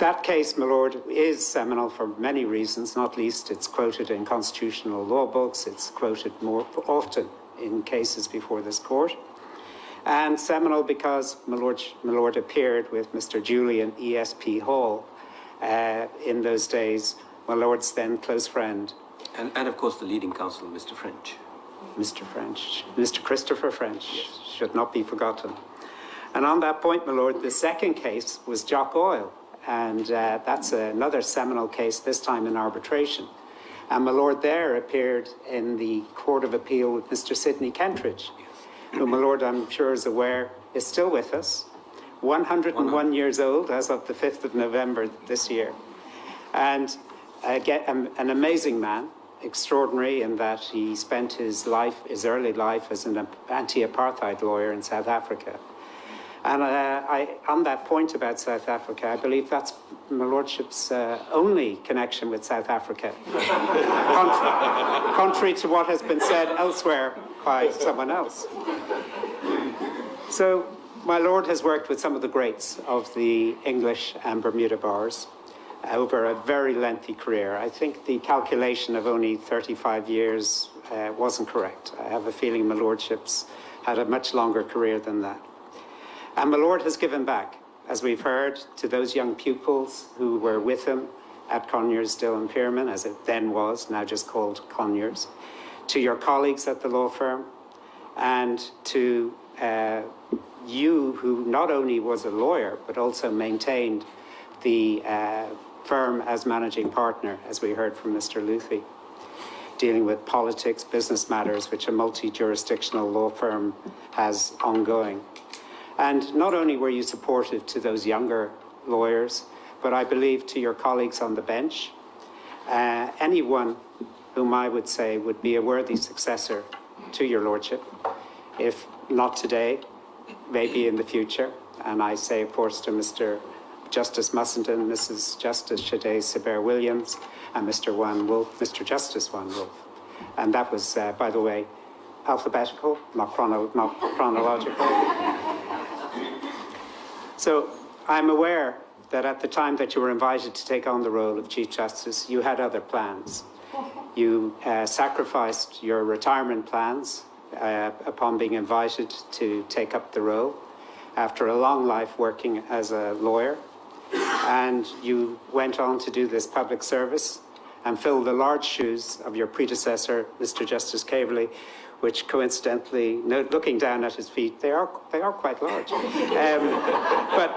That case, my Lord, is seminal for many reasons, not least it's quoted in constitutional law books, it's quoted more often in cases before this court, and seminal because my Lord appeared with Mr. Julian E.S.P. Hall in those days, my Lord's then close friend. And of course the leading counsel, Mr. French. Mr. Christopher French, yes, should not be forgotten. And on that point, my Lord, the second case was Jock Oil. And that's another seminal case, this time in arbitration. And my Lord there appeared in the Court of Appeal with Mr. Sidney Kentridge, who my Lord, I'm sure is aware, is still with us, 101 years old as of the 5th of November this year. And again, an amazing man, extraordinary in that he spent his early life as an anti-apartheid lawyer in South Africa. And on that point about South Africa, I believe that's my Lordship's only connection with South Africa, contrary to what has been said elsewhere by someone else. So my Lord has worked with some of the greats of the English and Bermuda bars over a very lengthy career. I think the calculation of only 35 years wasn't correct. I have a feeling my Lordship's had a much longer career than that. And my Lord has given back, as we've heard, to those young pupils who were with him at Conyers, Dillon, Pearman, as it then was, now just called Conyers, to your colleagues at the law firm, and to you, who not only was a lawyer, but also maintained the firm as managing partner, as we heard from Mr. Luthi, dealing with politics, business matters, which a multi-jurisdictional law firm has ongoing. And not only were you supportive to those younger lawyers, but I believe to your colleagues on the bench, anyone whom I would say would be a worthy successor to your Lordship, if not today, maybe in the future. And I say, of course, to Mr. Justice Mussenden, Mrs. Justice Shade Siber-Williams, and Mr. Juan Wolf, Mr. Justice Juan Wolf. And that was, by the way, alphabetical, not chronological. So I'm aware that at the time that you were invited to take on the role of Chief Justice, you had other plans. You sacrificed your retirement plans upon being invited to take up the role after a long life working as a lawyer. And you went on to do this public service and fill the large shoes of your predecessor, Mr. Justice Caverley, which coincidentally, looking down at his feet, they are quite large. But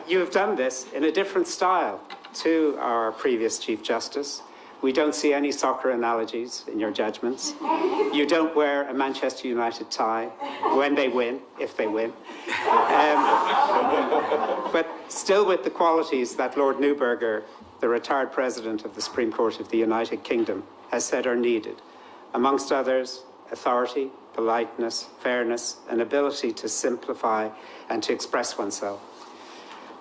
you have done this in a different style to our previous Chief Justice. We don't see any soccer analogies in your judgments. You don't wear a Manchester United tie when they win, if they win. But still with the qualities that Lord Neuberger, the retired President of the Supreme Court of the United Kingdom, has said are needed. Amongst others, authority, politeness, fairness, and ability to simplify and to express oneself.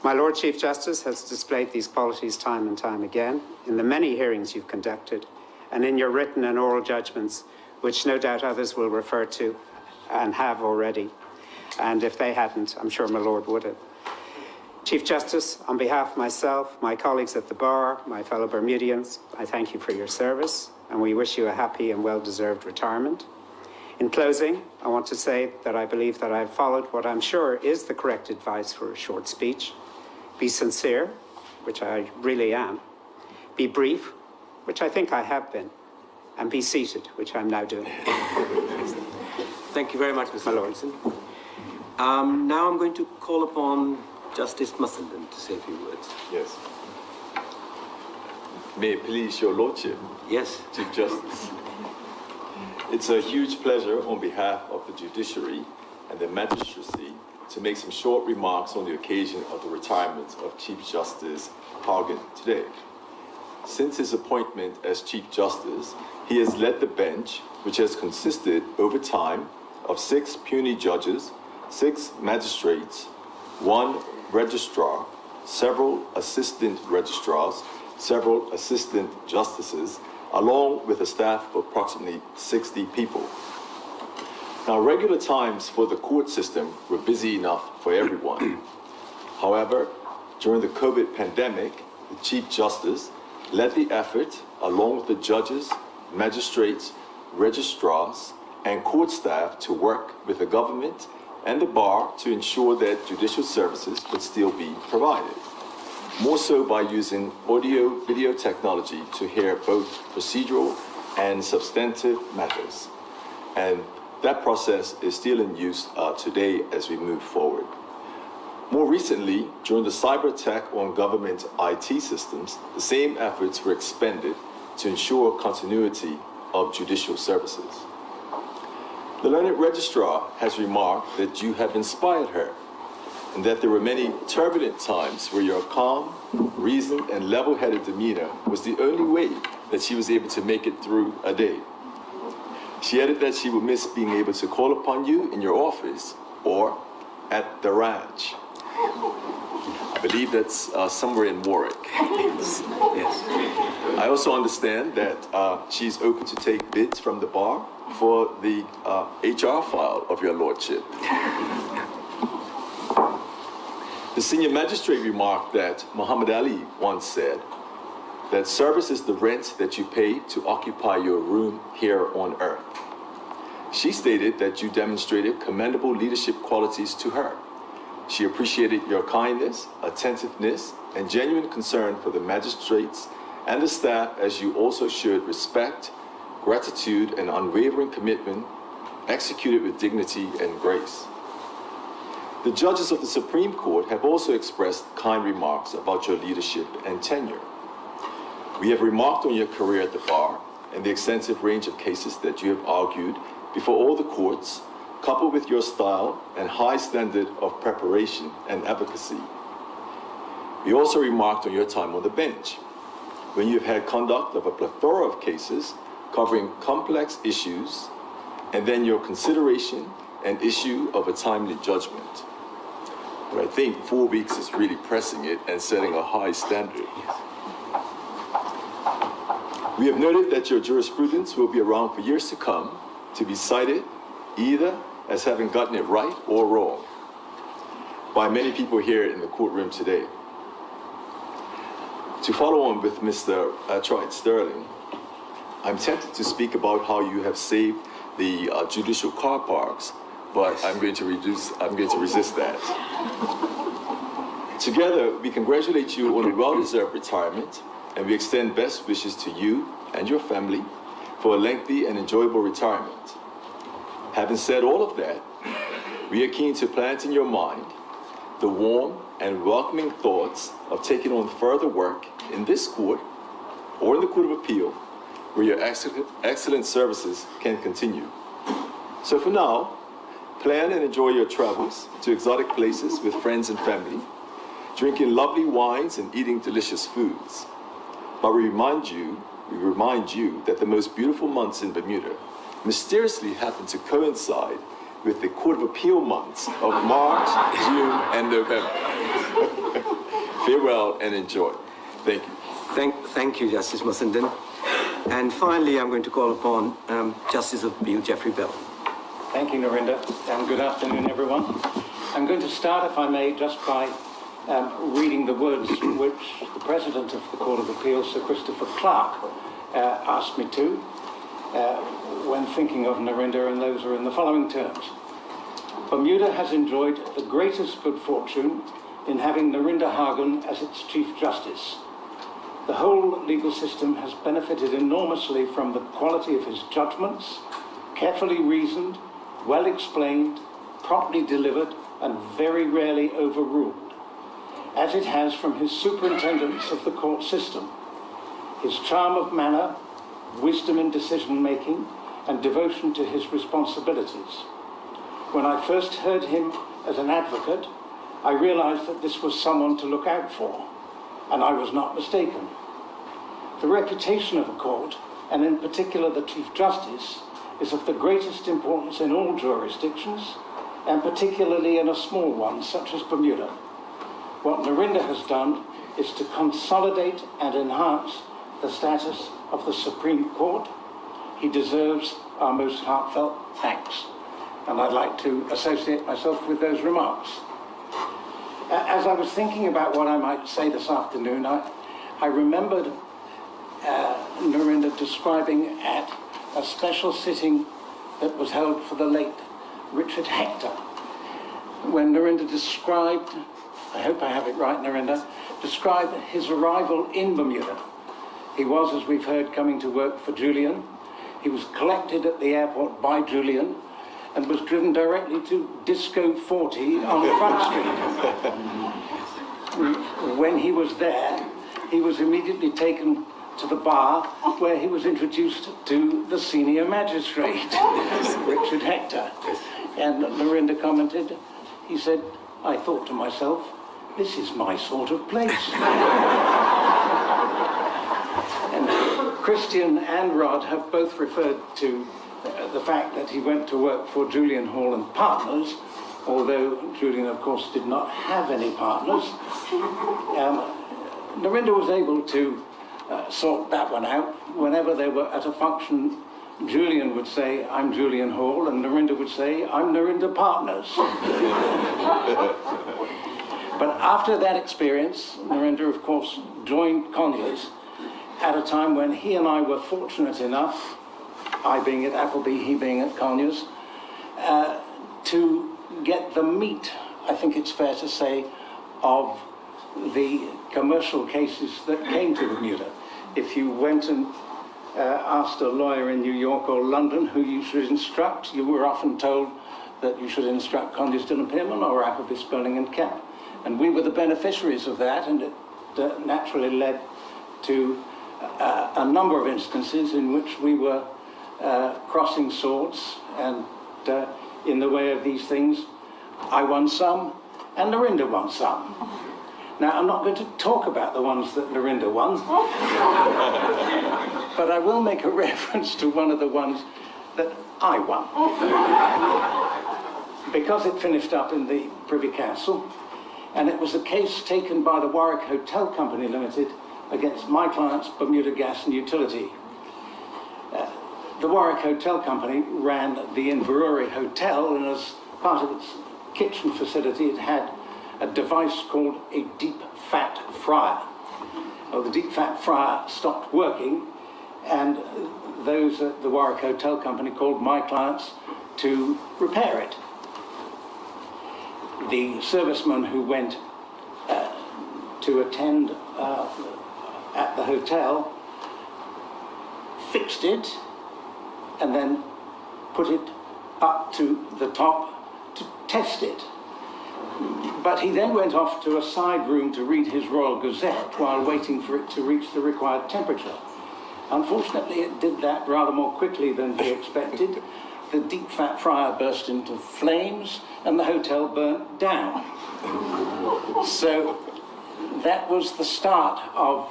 My Lord Chief Justice has displayed these qualities time and time again in the many hearings you've conducted and in your written and oral judgments, which no doubt others will refer to and have already. And if they hadn't, I'm sure my Lord would have. Chief Justice, on behalf of myself, my colleagues at the bar, my fellow Bermudians, I thank you for your service, and we wish you a happy and well-deserved retirement. In closing, I want to say that I believe that I've followed what I'm sure is the correct advice for a short speech. Be sincere, which I really am. Be brief, which I think I have been. And be seated, which I'm now doing. Thank you very much, Mr. Lawrenson. Now I'm going to call upon Justice Mussenden to say a few words. Yes. May it please your Lordship. Yes. Chief Justice. It's a huge pleasure on behalf of the Judiciary and the Magistracy to make some short remarks on the occasion of the retirement of Chief Justice Hargan today. Since his appointment as Chief Justice, he has led the bench, which has consisted over time of 6 puisne judges, 6 magistrates, 1 registrar, several assistant registrars, several assistant justices, along with a staff of approximately 60 people. Now, regular times for the court system were busy enough for everyone. However, during the COVID pandemic, the Chief Justice led the effort along with the judges, magistrates, registrars, and court staff to work with the government and the bar to ensure that judicial services could still be provided. More so by using audio-video technology to hear both procedural and substantive matters. And that process is still in use today as we move forward. More recently, during the cyber attack on government IT systems, the same efforts were expended to ensure continuity of judicial services. The learned registrar has remarked that you have inspired her, and that there were many turbulent times where your calm, reasoned, and level-headed demeanor was the only way that she was able to make it through a day. She added that she would miss being able to call upon you in your office or at the ranch. I believe that's somewhere in Warwick. Yes. I also understand that she's open to take bids from the bar for the HR file of your lordship. The senior magistrate remarked that Muhammad Ali once said that service is the rent that you pay to occupy your room here on earth. She stated that you demonstrated commendable leadership qualities to her. She appreciated your kindness, attentiveness, and genuine concern for the magistrates and the staff, as you also showed respect, gratitude, and unwavering commitment, executed with dignity and grace. The judges of the Supreme Court have also expressed kind remarks about your leadership and tenure. We have remarked on your career at the bar and the extensive range of cases that you have argued before all the courts, coupled with your style and high standard of preparation and advocacy. We also remarked on your time on the bench, when you've had conduct of a plethora of cases covering complex issues, and then your consideration and issue of a timely judgment. But I think 4 weeks is really pressing it and setting a high standard. We have noted that your jurisprudence will be around for years to come to be cited either as having gotten it right or wrong by many people here in the courtroom today. To follow on with Mr. Troy Sterling, I'm tempted to speak about how you have saved the judicial car parks, but I'm going to resist that. Together, we congratulate you on a well-deserved retirement, and we extend best wishes to you and your family for a lengthy and enjoyable retirement. Having said all of that, we are keen to plant in your mind the warm and welcoming thoughts of taking on further work in this court or in the Court of Appeal, where your excellent services can continue. So for now, plan and enjoy your travels to exotic places with friends and family, drinking lovely wines and eating delicious foods. But we remind you that the most beautiful months in Bermuda mysteriously happen to coincide with the Court of Appeal months of March, June, and November. Farewell and enjoy. Thank you. Thank you, Justice Mussenden. And finally, I'm going to call upon Justice of the Appeal, Jeffrey Bell. Thank you, Narinda, and good afternoon, everyone. I'm going to start, if I may, just by reading the words which the President of the Court of Appeal, Sir Christopher Clark, asked me to when thinking of Narinda, and those are in the following terms. Bermuda has enjoyed the greatest good fortune in having Narinda Hagen as its Chief Justice. The whole legal system has benefited enormously from the quality of his judgments, carefully reasoned, well explained, promptly delivered, and very rarely overruled, as it has from his superintendence of the court system. His charm of manner, wisdom in decision-making, and devotion to his responsibilities. When I first heard him as an advocate, I realized that this was someone to look out for, and I was not mistaken. The reputation of a court, and in particular the Chief Justice, is of the greatest importance in all jurisdictions, and particularly in a small one such as Bermuda. What Narinda has done is to consolidate and enhance the status of the Supreme Court. He deserves our most heartfelt thanks, and I'd like to associate myself with those remarks. As I was thinking about what I might say this afternoon, I remembered Narinda describing at a special sitting that was held for the late Richard Hector, when Narinda described, I hope I have it right, Narinda, described his arrival in Bermuda. He was, as we've heard, coming to work for Julian. He was collected at the airport by Julian and was driven directly to Disco 40 on Front Street. When he was there, he was immediately taken to the bar, where he was introduced to the senior magistrate, Richard Hector. And Narinda commented, he said, I thought to myself, this is my sort of place. And Christian and Rod have both referred to the fact that he went to work for Julian Hall and Partners, although Julian, of course, did not have any partners. Narinda was able to sort that one out. Whenever they were at a function, Julian would say, I'm Julian Hall, and Narinda would say, I'm Narinda Partners. But after that experience, Narinda, of course, joined Conyers at a time when he and I were fortunate enough, I being at Appleby, he being at Conyers, to get the meat, I think it's fair to say, of the commercial cases that came to Bermuda. If you went and asked a lawyer in New York or London who you should instruct, you were often told that you should instruct Conyers, Dillon Pearman or Appleby, Sperling and Kemp. And we were the beneficiaries of that, and it naturally led to a number of instances in which we were crossing swords, and in the way of these things, I won some and Narinda won some. Now, I'm not going to talk about the ones that Narinda won, but I will make a reference to one of the ones that I won. Because it finished up in the Privy Council, and it was a case taken by the Warwick Hotel Company Limited against my clients, Bermuda Gas and Utility. The Warwick Hotel Company ran the Inverary Hotel, and as part of its kitchen facility, it had a device called a deep fat fryer. the deep fat fryer stopped working, and those at the Warwick Hotel Company called my clients to repair it. The serviceman who went to attend at the hotel fixed it and then put it up to the top to test it. But he then went off to a side room to read his Royal Gazette while waiting for it to reach the required temperature. Unfortunately, it did that rather more quickly than he expected. The deep fat fryer burst into flames and the hotel burnt down. So that was the start of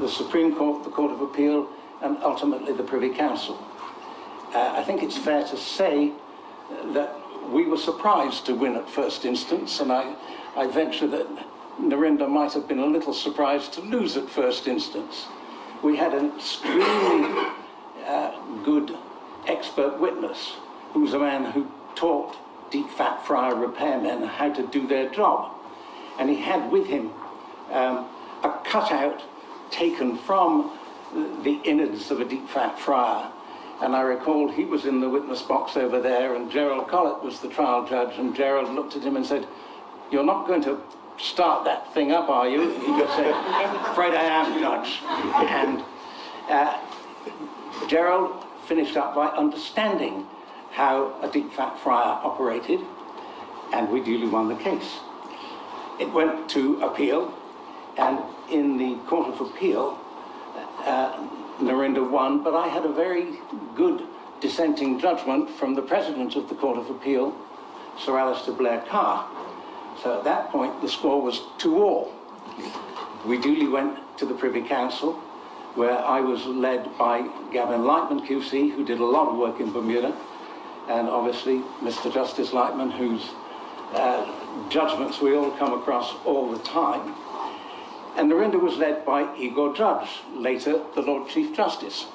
the Supreme Court, the Court of Appeal, and ultimately the Privy Council. I think it's fair to say that we were surprised to win at first instance, and I venture that Narinder might have been a little surprised to lose at first instance. We had an extremely good expert witness, who was a man who taught deep fat fryer repairmen how to do their job. And he had with him a cutout taken from the innards of a deep fat fryer. And I recall he was in the witness box over there, and Gerald Collett was the trial judge, and Gerald looked at him and said, "You're not going to start that thing up, are you?" He just said, "Afraid I am, Judge." And Gerald finished up by understanding how a deep fat fryer operated, and we duly won the case. It went to appeal, and in the Court of Appeal, Narinder won, but I had a very good dissenting judgment from the President of the Court of Appeal, Sir Alistair Blair Carr. So at that point, the score was 2-2. We duly went to the Privy Council, where I was led by Gavin Lightman QC, who did a lot of work in Bermuda, and obviously Mr. Justice Lightman, whose judgments we all come across all the time. And Narinder was led by Igor Judge, later the Lord Chief Justice.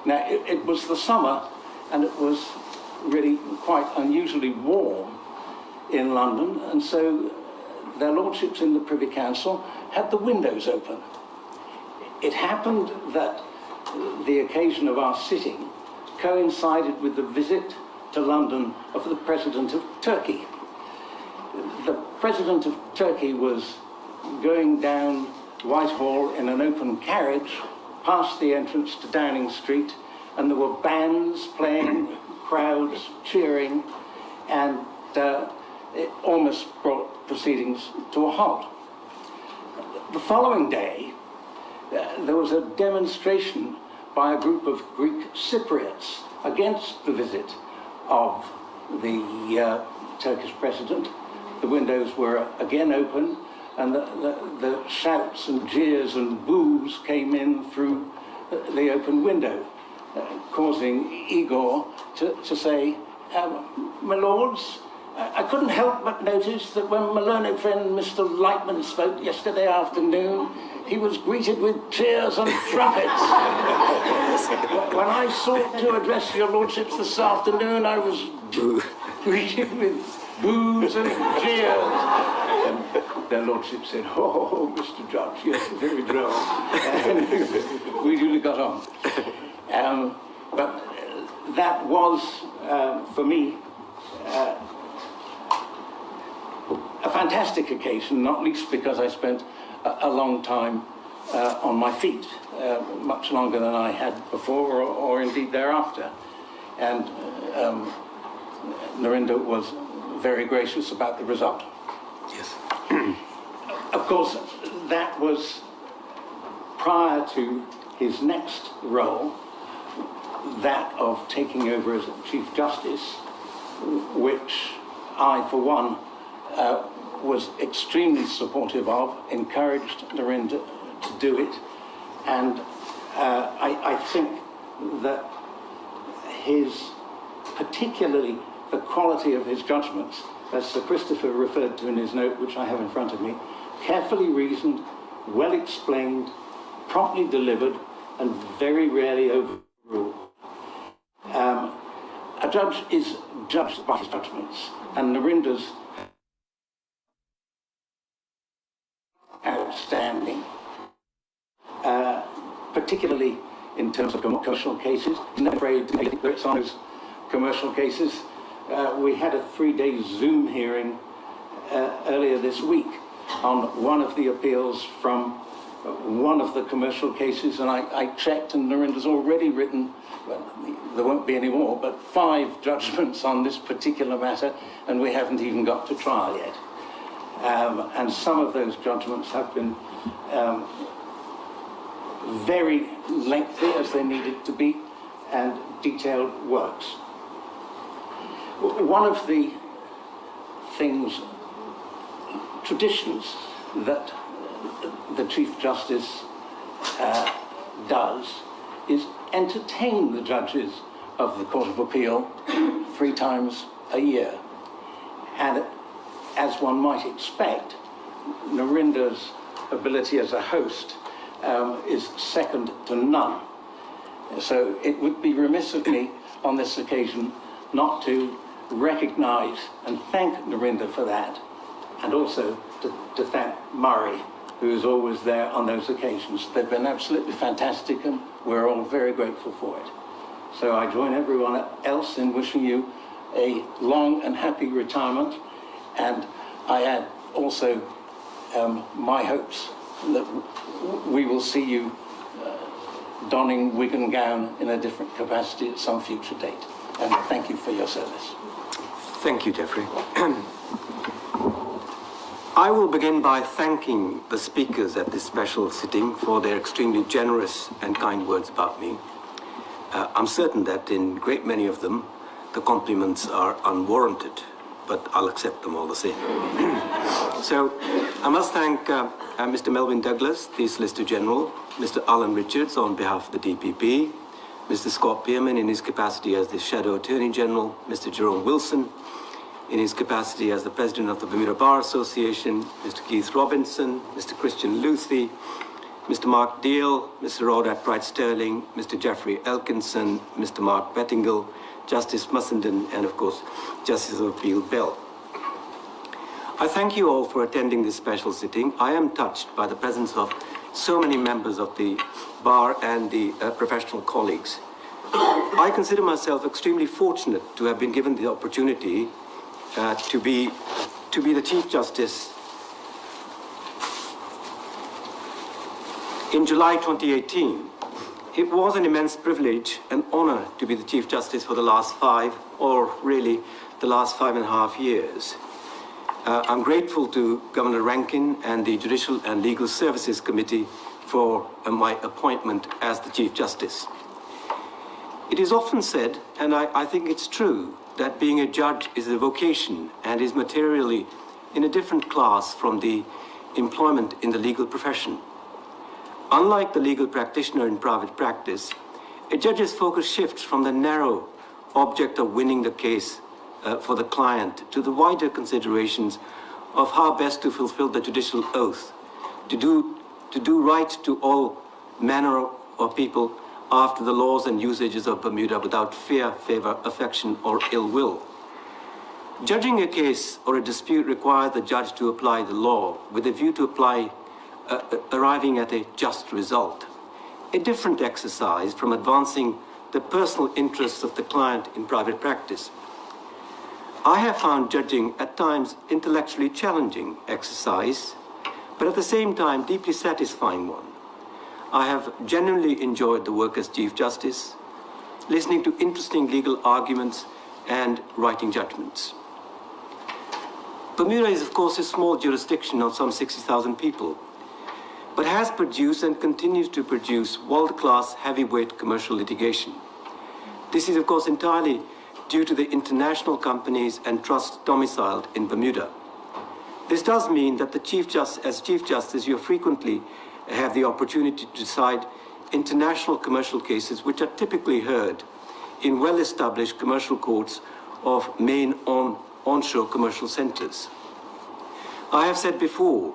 Now, it was the summer, and it was really quite unusually warm in London, and so their lordships in the Privy Council had the windows open. It happened that the occasion of our sitting coincided with the visit to London of the President of Turkey. The President of Turkey was going down Whitehall in an open carriage past the entrance to Downing Street, and there were bands playing, crowds cheering, and it almost brought proceedings to a halt. The following day, there was a demonstration by a group of Greek Cypriots against the visit of the Turkish president. The windows were again open, and the shouts and jeers and boos came in through the open window, causing Igor to say, "My lords, I couldn't help but notice that when my learned friend Mr. Lightman spoke yesterday afternoon, he was greeted with cheers and trumpets. When I sought to address your lordships this afternoon, I was greeted with boos and cheers." And their lordship said, "Oh, Mr. Judge, yes, very droll." And we really got on. But that was, for me, a fantastic occasion, not least because I spent a long time on my feet, much longer than I had before or indeed thereafter. And Narinder was very gracious about the result. Yes. Of course, that was prior to his next role, that of taking over as Chief Justice, which I, for one, was extremely supportive of, encouraged Narinder to do it, and I think that particularly the quality of his judgments, as Sir Christopher referred to in his note, which I have in front of me, carefully reasoned, well explained, promptly delivered, and very rarely overruled. A judge is judged by his judgments, and Narinder's outstanding, particularly in terms of commercial cases. I'm not afraid to take it's on those commercial cases. We had a 3-day Zoom hearing earlier this week on one of the appeals from one of the commercial cases, and I checked, and Narinda's already written, well, there won't be any more, but 5 judgments on this particular matter, and we haven't even got to trial yet. And some of those judgments have been very lengthy, as they needed to be, and detailed works. One of the traditions that the Chief Justice does is entertain the judges of the Court of Appeal 3 times a year. And as one might expect, Narinda's ability as a host is second to none. So it would be remiss of me on this occasion not to recognize and thank Narinda for that, and also to thank Murray, who is always there on those occasions. They've been absolutely fantastic, and we're all very grateful for it. So I join everyone else in wishing you a long and happy retirement, and I add also my hopes that we will see you donning wig and gown in a different capacity at some future date. And thank you for your service. Thank you, Jeffrey. I will begin by thanking the speakers at this special sitting for their extremely generous and kind words about me. I'm certain that in a great many of them, the compliments are unwarranted, but I'll accept them all the same. So I must thank Mr. Melvin Douglas, the Solicitor General, Mr. Alan Richards on behalf of the DPP, Mr. Scott Bierman in his capacity as the Shadow Attorney General, Mr. Jerome Wilson in his capacity as the President of the Bermuda Bar Association, Mr. Keith Robinson, Mr. Christian Luthi, Mr. Mark Deal, Mr. Rod Atbright Sterling, Mr. Jeffrey Elkinson, Mr. Mark Bettingill, Justice Mussenden, and of course, Justice of Appeal Bell. I thank you all for attending this special sitting. I am touched by the presence of so many members of the bar and the professional colleagues. I consider myself extremely fortunate to have been given the opportunity to be the Chief Justice in July 2018. It was an immense privilege and honor to be the Chief Justice for the last 5, or really the last 5.5 years. I'm grateful to Governor Rankin and the Judicial and Legal Services Committee for my appointment as the Chief Justice. It is often said, and I think it's true, that being a judge is a vocation and is materially in a different class from the employment in the legal profession. Unlike the legal practitioner in private practice, a judge's focus shifts from the narrow object of winning the case for the client to the wider considerations of how best to fulfill the judicial oath, to do right to all manner of people after the laws and usages of Bermuda without fear, favor, affection, or ill will. Judging a case or a dispute requires the judge to apply the law with a view to arriving at a just result, a different exercise from advancing the personal interests of the client in private practice. I have found judging at times intellectually challenging exercise, but at the same time deeply satisfying one. I have genuinely enjoyed the work as Chief Justice, listening to interesting legal arguments and writing judgments. Bermuda is, of course, a small jurisdiction of some 60,000 people, but has produced and continues to produce world-class heavyweight commercial litigation. This is, of course, entirely due to the international companies and trusts domiciled in Bermuda. This does mean that as Chief Justice, you frequently have the opportunity to decide international commercial cases which are typically heard in well-established commercial courts of main onshore commercial centers. I have said before,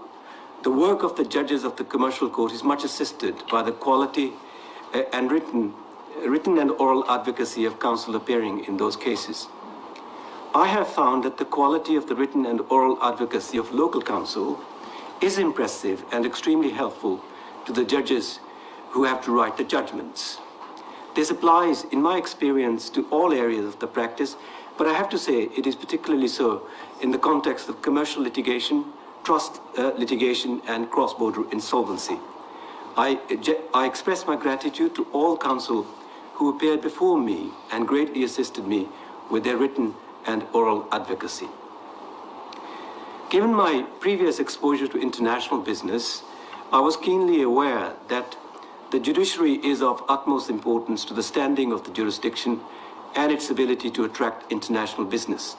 the work of the judges of the commercial court is much assisted by the quality and written and oral advocacy of counsel appearing in those cases. I have found that the quality of the written and oral advocacy of local counsel is impressive and extremely helpful to the judges who have to write the judgments. This applies, in my experience, to all areas of the practice, but I have to say it is particularly so in the context of commercial litigation, trust litigation, and cross-border insolvency. I express my gratitude to all counsel who appeared before me and greatly assisted me with their written and oral advocacy. Given my previous exposure to international business, I was keenly aware that the judiciary is of utmost importance to the standing of the jurisdiction and its ability to attract international business.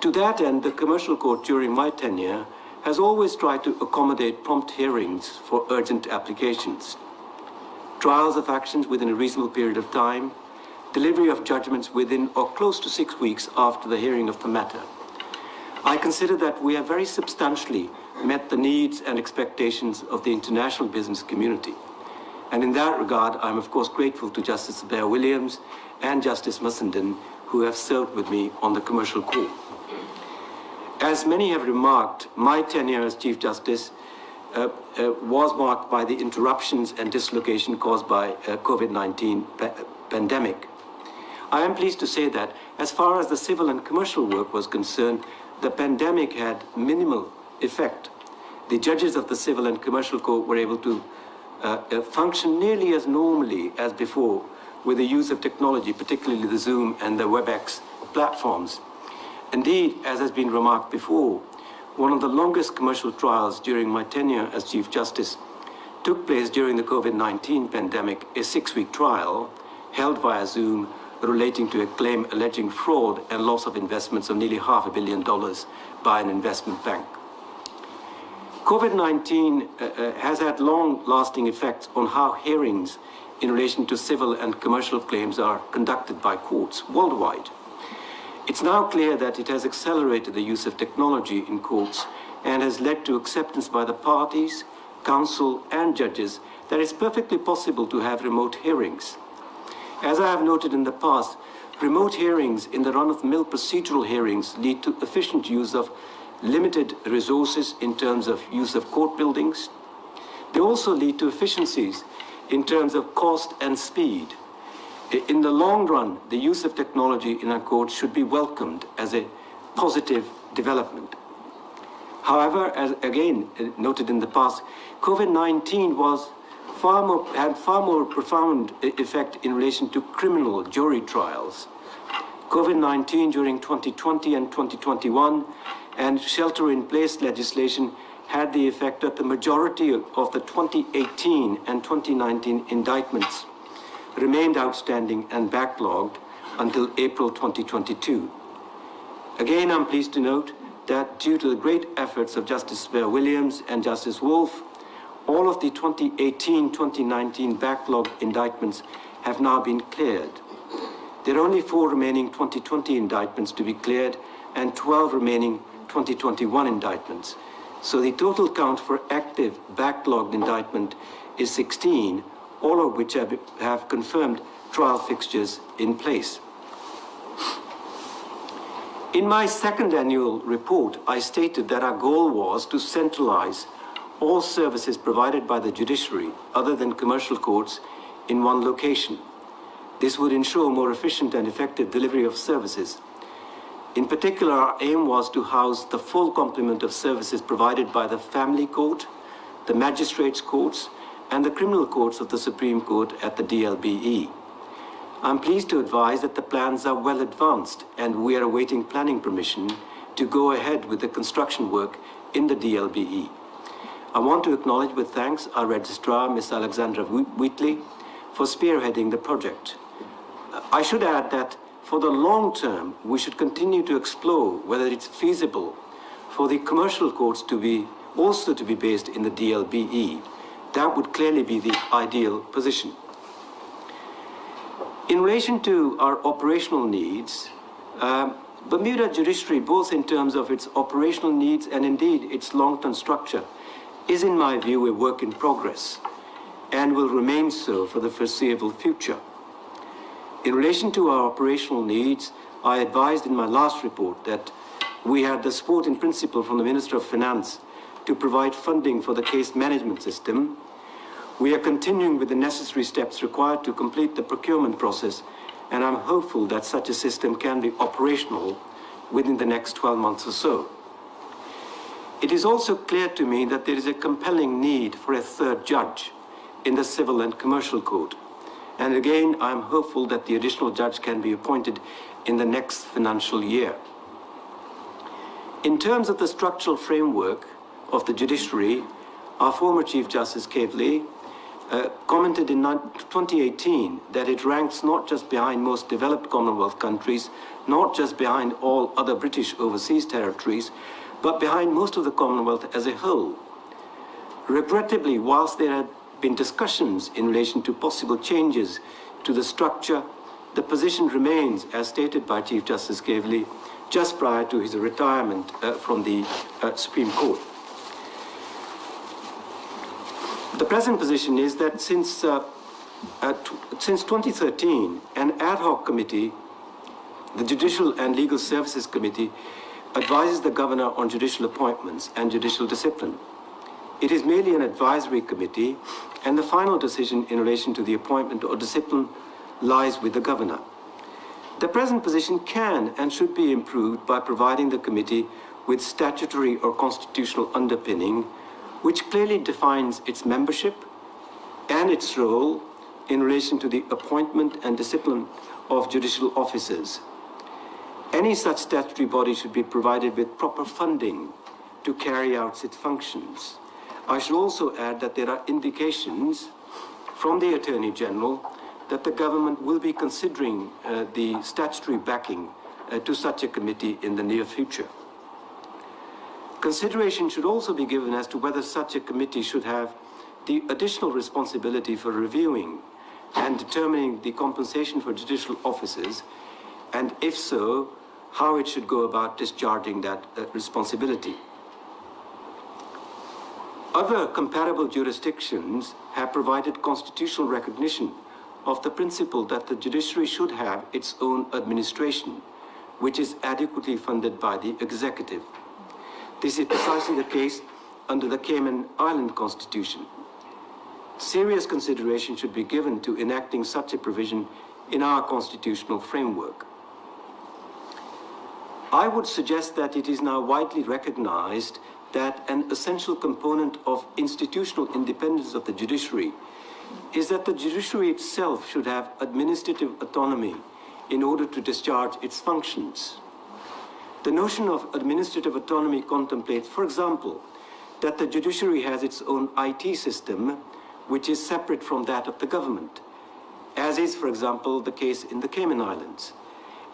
To that end, the Commercial Court during my tenure has always tried to accommodate prompt hearings for urgent applications, trials of actions within a reasonable period of time, delivery of judgments within or close to 6 weeks after the hearing of the matter. I consider that we have very substantially met the needs and expectations of the international business community. And in that regard, I'm of course grateful to Justice Bear Williams and Justice Mussenden, who have served with me on the Commercial Court. As many have remarked, my tenure as Chief Justice was marked by the interruptions and dislocation caused by COVID-19 pandemic. I am pleased to say that as far as the civil and commercial work was concerned, the pandemic had minimal effect. The judges of the Civil and Commercial Court were able to function nearly as normally as before with the use of technology, particularly the Zoom and the WebEx platforms. Indeed, as has been remarked before, one of the longest commercial trials during my tenure as Chief Justice took place during the COVID-19 pandemic, a 6-week trial held via Zoom relating to a claim alleging fraud and loss of investments of nearly $500 million by an investment bank. COVID-19 has had long-lasting effects on how hearings in relation to civil and commercial claims are conducted by courts worldwide. It's now clear that it has accelerated the use of technology in courts and has led to acceptance by the parties, counsel, and judges that it's perfectly possible to have remote hearings. As I have noted in the past, remote hearings in the run-of-the-mill procedural hearings lead to efficient use of limited resources in terms of use of court buildings. They also lead to efficiencies in terms of cost and speed. In the long run, the use of technology in our courts should be welcomed as a positive development. However, as again noted in the past, COVID-19 had far more profound effect in relation to criminal jury trials. COVID-19 during 2020 and 2021 and shelter-in-place legislation had the effect that the majority of the 2018 and 2019 indictments remained outstanding and backlogged until April 2022. Again, I'm pleased to note that due to the great efforts of Justice Bear Williams and Justice Wolf, all of the 2018-2019 backlogged indictments have now been cleared. There are only 4 remaining 2020 indictments to be cleared and 12 remaining 2021 indictments. So the total count for active backlogged indictment is 16, all of which have confirmed trial fixtures in place. In my second annual report, I stated that our goal was to centralize all services provided by the judiciary, other than commercial courts, in one location. This would ensure more efficient and effective delivery of services. In particular, our aim was to house the full complement of services provided by the family court, the magistrates' courts, and the criminal courts of the Supreme Court at the DLBE. I'm pleased to advise that the plans are well advanced and we are awaiting planning permission to go ahead with the construction work in the DLBE. I want to acknowledge with thanks our Registrar, Ms. Alexandra Wheatley, for spearheading the project. I should add that for the long term, we should continue to explore whether it's feasible for the commercial courts to be based in the DLBE. That would clearly be the ideal position. In relation to our operational needs, Bermuda Judiciary, both in terms of its operational needs and indeed its long-term structure, is in my view a work in progress and will remain so for the foreseeable future. In relation to our operational needs, I advised in my last report that We had the support in principle from the Minister of Finance to provide funding for the case management system. We are continuing with the necessary steps required to complete the procurement process, and I'm hopeful that such a system can be operational within the next 12 months or so. It is also clear to me that there is a compelling need for a third judge in the Civil and Commercial Court. And again, I'm hopeful that the additional judge can be appointed in the next financial year. In terms of the structural framework of the judiciary, our former Chief Justice Kavli commented in 2018 that it ranks not just behind most developed Commonwealth countries, not just behind all other British overseas territories, but behind most of the Commonwealth as a whole. Regrettably, whilst there had been discussions in relation to possible changes to the structure, the position remains, as stated by Chief Justice Kavli, just prior to his retirement from the Supreme Court. The present position is that since 2013, an ad hoc committee, the Judicial and Legal Services Committee, advises the Governor on judicial appointments and judicial discipline. It is merely an advisory committee, and the final decision in relation to the appointment or discipline lies with the Governor. The present position can and should be improved by providing the committee with statutory or constitutional underpinning, which clearly defines its membership and its role in relation to the appointment and discipline of judicial officers. Any such statutory body should be provided with proper funding to carry out its functions. I should also add that there are indications from the Attorney General that the government will be considering the statutory backing to such a committee in the near future. Consideration should also be given as to whether such a committee should have the additional responsibility for reviewing and determining the compensation for judicial officers, and if so, how it should go about discharging that responsibility. Other comparable jurisdictions have provided constitutional recognition of the principle that the judiciary should have its own administration, which is adequately funded by the executive. This is precisely the case under the Cayman Island Constitution. Serious consideration should be given to enacting such a provision in our constitutional framework. I would suggest that it is now widely recognized that an essential component of institutional independence of the judiciary is that the judiciary itself should have administrative autonomy in order to discharge its functions. The notion of administrative autonomy contemplates, for example, that the judiciary has its own IT system, which is separate from that of the government, as is, for example, the case in the Cayman Islands,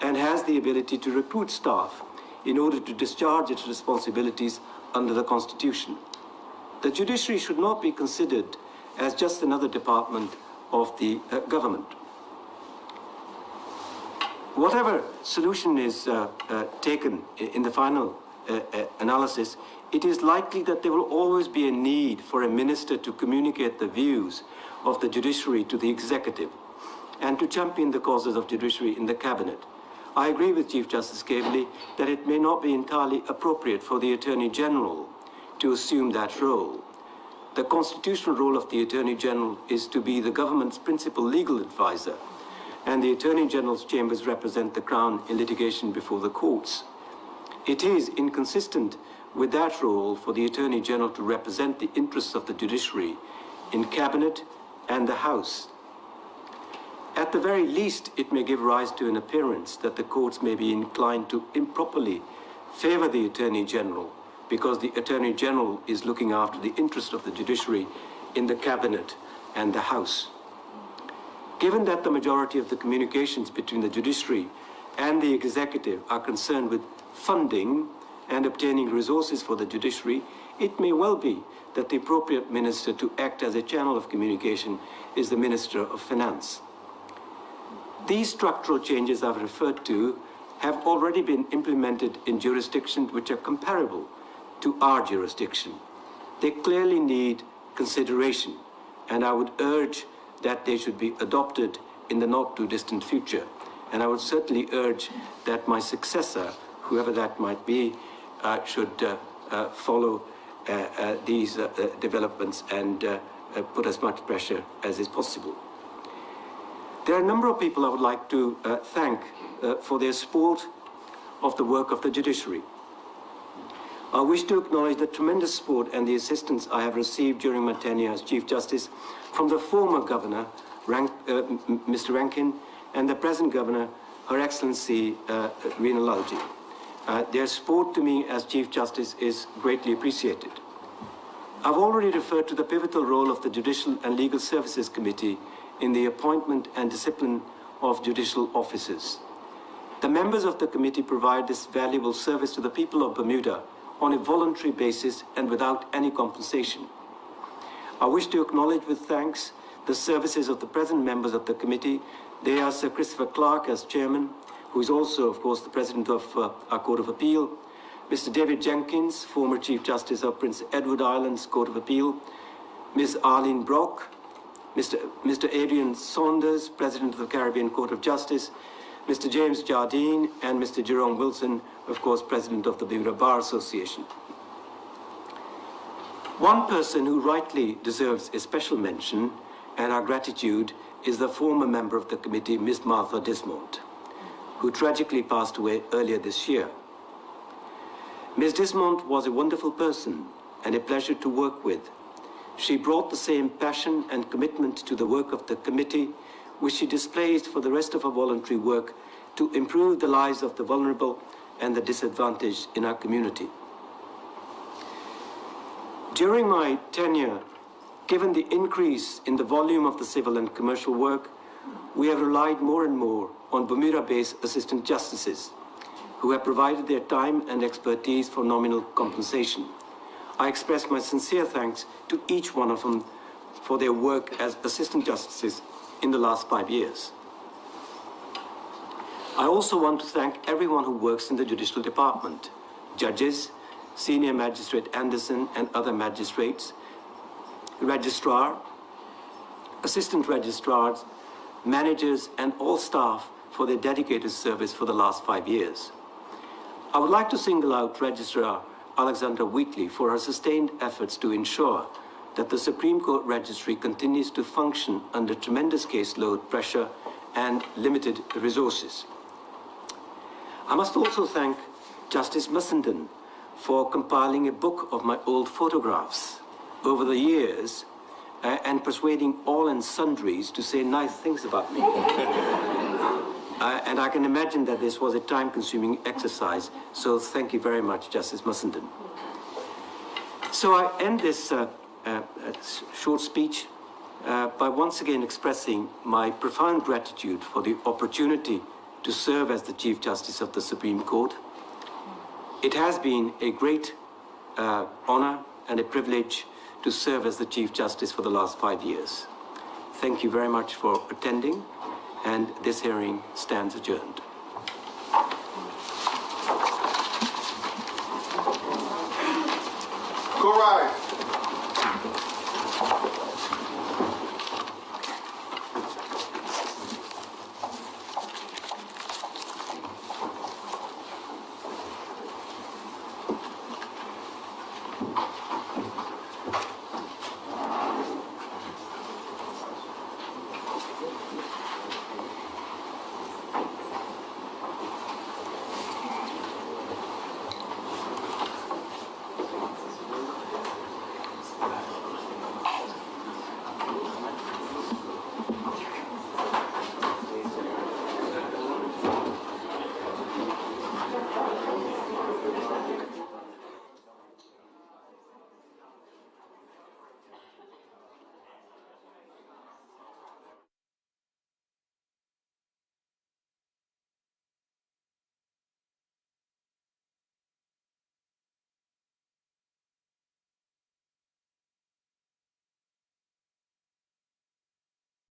and has the ability to recruit staff in order to discharge its responsibilities under the Constitution. The judiciary should not be considered as just another department of the government. Whatever solution is taken in the final analysis, it is likely that there will always be a need for a minister to communicate the views of the judiciary to the executive and to champion the causes of judiciary in the cabinet. I agree with Chief Justice Kavli that it may not be entirely appropriate for the Attorney General to assume that role. The constitutional role of the Attorney General is to be the government's principal legal advisor, and the Attorney General's chambers represent the Crown in litigation before the courts. It is inconsistent with that role for the Attorney General to represent the interests of the judiciary in Cabinet and the House. At the very least, it may give rise to an appearance that the courts may be inclined to improperly favor the Attorney General because the Attorney General is looking after the interest of the judiciary in the Cabinet and the House. Given that the majority of the communications between the judiciary and the executive are concerned with funding and obtaining resources for the judiciary, it may well be that the appropriate minister to act as a channel of communication is the Minister of Finance. These structural changes I've referred to have already been implemented in jurisdictions which are comparable to our jurisdiction. They clearly need consideration, and I would urge that they should be adopted in the not too distant future. And I would certainly urge that my successor, whoever that might be, should follow these developments and put as much pressure as is possible. There are a number of people I would like to thank for their support of the work of the judiciary. I wish to acknowledge the tremendous support and the assistance I have received during my tenure as Chief Justice from the former Governor, Mr. Rankin, and the present Governor, Her Excellency Rina Lalji. Their support to me as Chief Justice is greatly appreciated. I've already referred to the pivotal role of the Judicial and Legal Services Committee in the appointment and discipline of judicial officers. The members of the committee provide this valuable service to the people of Bermuda on a voluntary basis and without any compensation. I wish to acknowledge with thanks the services of the present members of the committee. They are Sir Christopher Clark as chairman, who is also, of course, the president of our Court of Appeal, Mr. David Jenkins, former Chief Justice of Prince Edward Island's Court of Appeal, Ms. Arlene Brock, Mr. Adrian Saunders, President of the Caribbean Court of Justice, Mr. James Jardine, and Mr. Jerome Wilson, of course, President of the Bermuda Bar Association. One person who rightly deserves a special mention and our gratitude is the former member of the committee, Ms. Martha Dismont, who tragically passed away earlier this year. Ms. Dismont was a wonderful person and a pleasure to work with. She brought the same passion and commitment to the work of the committee, which she displays for the rest of her voluntary work to improve the lives of the vulnerable and the disadvantaged in our community. During my tenure, given the increase in the volume of the civil and commercial work, we have relied more and more on Bermuda-based assistant justices who have provided their time and expertise for nominal compensation. I express my sincere thanks to each one of them for their work as assistant justices in the last 5 years. I also want to thank everyone who works in the judicial department, judges, Senior Magistrate Anderson and other magistrates, registrar, assistant registrars, managers, and all staff for their dedicated service for the last 5 years. I would like to single out Registrar Alexandra Wheatley for her sustained efforts to ensure that the Supreme Court Registry continues to function under tremendous caseload pressure and limited resources. I must also thank Justice Mussenden for compiling a book of my old photographs over the years and persuading all and sundries to say nice things about me. And I can imagine that this was a time-consuming exercise, so thank you very much, Justice Mussenden. So I end this short speech by once again expressing my profound gratitude for the opportunity to serve as the Chief Justice of the Supreme Court. It has been a great honor and a privilege to serve as the Chief Justice for the last 5 years. Thank you very much for attending, and this hearing stands adjourned. Go right.